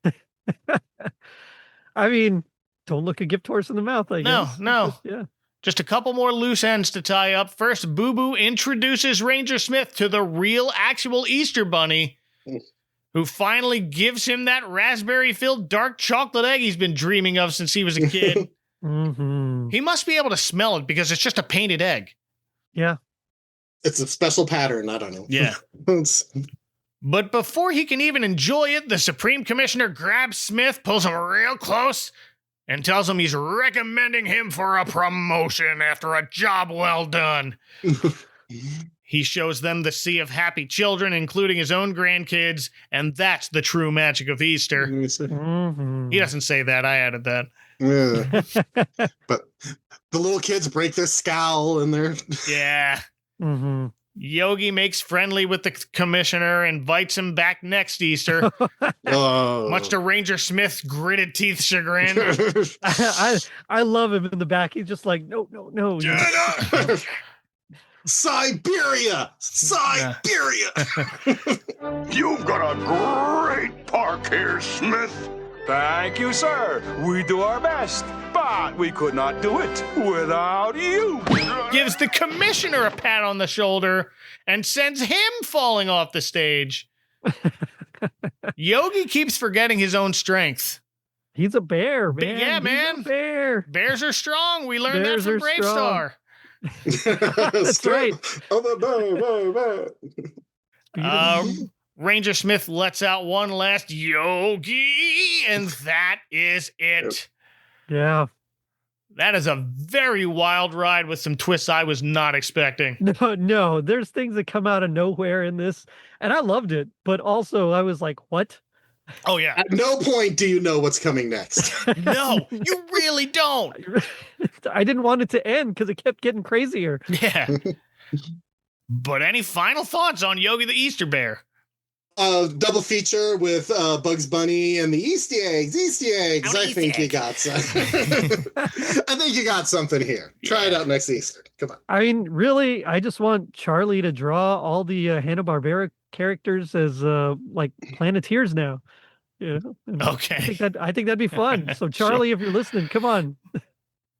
I mean, don't look a gift horse in the mouth, I guess. No. Yeah. Just a couple more loose ends to tie up. First, Boo Boo introduces Ranger Smith to the real, actual Easter Bunny, who finally gives him that raspberry-filled dark chocolate egg he's been dreaming of since he was a kid. Mm-hmm. He must be able to smell it because it's just a painted egg. Yeah. It's a special pattern. I don't know. Yeah. But before he can even enjoy it, the Supreme Commissioner grabs Smith, pulls him real close, and tells him he's recommending him for a promotion after a job well done. He shows them the sea of happy children, including his own grandkids, and that's the true magic of Easter. Mm-hmm. He doesn't say that. I added that. Yeah. But the little kids break their scowl and they're... Yeah. Mm-hmm. Yogi makes friendly with the commissioner, invites him back next Easter, much to Ranger Smith's gritted teeth chagrin. I love him in the back. He's just like, no. Siberia! You've got a great park here, Smith. Thank you, sir. We do our best, but we could not do it without you. Gives the commissioner a pat on the shoulder and sends him falling off the stage. Yogi keeps forgetting his own strength. He's a bear, man. Yeah, man. He's a bear. Bears are strong. We learned Bears that from Brave Star. That's right. Ranger Smith lets out one last Yogi, and that is it. Yeah. That is a very wild ride with some twists I was not expecting. No, there's things that come out of nowhere in this, and I loved it, but also I was like, what? Oh, yeah. At no point do you know what's coming next. No, you really don't. I didn't want it to end because it kept getting crazier. Yeah. But any final thoughts on Yogi the Easter Bear? Double feature with Bugs Bunny and the Easter eggs. I think you got something here. Try it out next Easter. Come on. I mean, really, I just want Charlie to draw all the Hanna-Barbera characters as like Planeteers now. Yeah. Okay. I think that'd be fun. So Charlie, if you're listening, come on.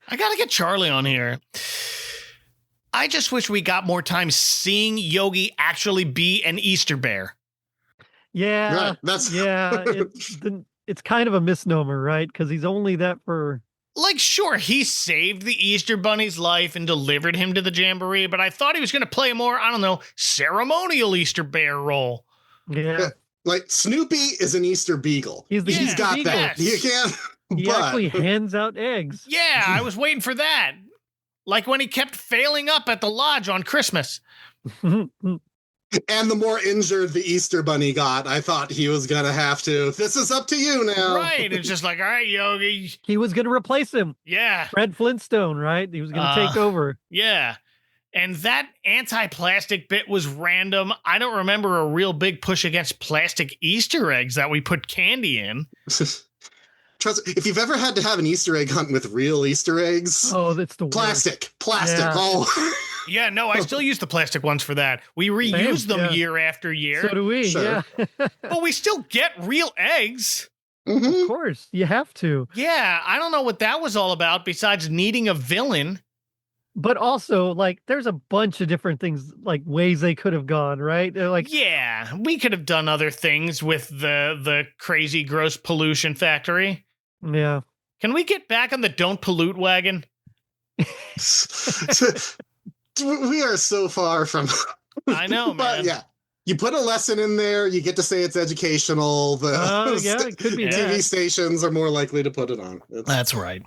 I gotta get Charlie on here. I just wish we got more time seeing Yogi actually be an Easter bear. Yeah, right. It's kind of a misnomer, right? Because he's only that for... Like, sure, he saved the Easter Bunny's life and delivered him to the Jamboree, but I thought he was going to play a more, I don't know, ceremonial Easter bear role. Yeah. Like, Snoopy is an Easter beagle. He's got beagle. that. You can't... He actually hands out eggs. Yeah, I was waiting for that. Like when he kept failing up at the lodge on Christmas. And the more injured the Easter Bunny got, I thought he was going to have to. This is up to you now. Right. It's just like, all right, Yogi. He was going to replace him. Yeah. Fred Flintstone, right? He was going to take over. Yeah. And that anti-plastic bit was random. I don't remember a real big push against plastic Easter eggs that we put candy in. Trust, if you've ever had to have an Easter egg hunt with real Easter eggs, that's the plastic. Yeah. Oh, yeah, no, I still use the plastic ones for that. We reuse them year after year. So do we. Sure. Yeah, but we still get real eggs. Of course, you have to. Yeah, I don't know what that was all about. Besides needing a villain. But also, like, there's a bunch of different things, like ways they could have gone, right? They're like, yeah, we could have done other things with the crazy, gross pollution factory. Yeah. Can we get back on the don't pollute wagon? We are so far from... I know, man. But yeah, you put a lesson in there, you get to say it's educational. It could be TV that. stations are more likely to put it on. That's right.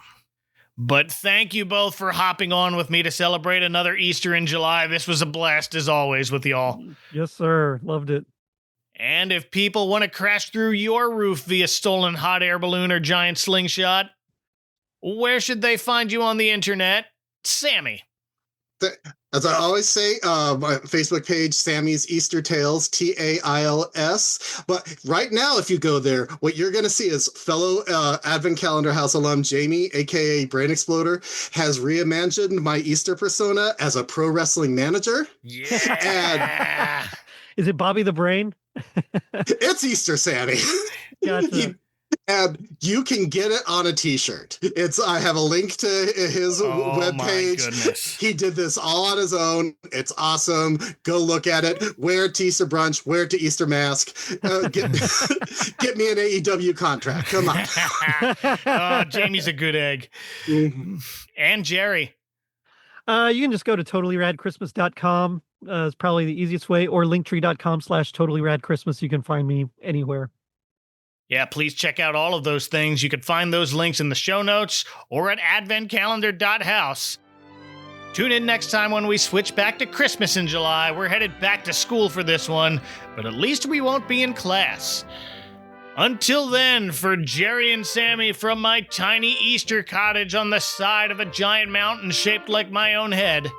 But thank you both for hopping on with me to celebrate another Easter in July. This was a blast as always with y'all. Yes, sir. Loved it. And if people want to crash through your roof via stolen hot air balloon or giant slingshot, where should they find you on the internet? Sammy. As I always say, my Facebook page, Sammy's Easter Tales, TAILS. But right now, if you go there, what you're going to see is fellow Advent Calendar House alum Jamie, a.k.a. Brain Exploder, has reimagined my Easter persona as a pro wrestling manager. Yeah. Is it Bobby the Brain? It's Easter Sammy. Gotcha. And you can get it on a t-shirt. I have a link to his webpage. He did this all on his own. It's awesome. Go look at it. Wear it to Easter brunch. Wear it to Easter mask. Get me an AEW contract. Come on. Jamie's a good egg. And Jerry. You can just go to totallyradchristmas.com. It's probably the easiest way, or linktree.com/totallyradchristmas. You can find me anywhere. Yeah, please check out all of those things. You can find those links in the show notes or at adventcalendar.house. Tune in next time when we switch back to Christmas in July. We're headed back to school for this one, but at least we won't be in class. Until then, for Jerry and Sammy from my tiny Easter cottage on the side of a giant mountain shaped like my own head,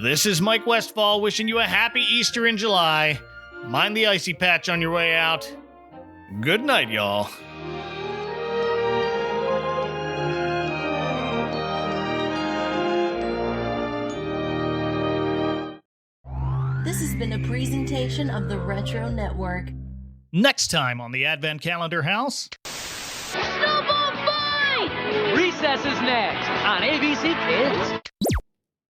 this is Mike Westfall wishing you a happy Easter in July. Mind the icy patch on your way out. Good night, y'all. This has been a presentation of the Retro Network. Next time on the Advent Calendar House. Snowball fight! Recess is next on ABC Kids.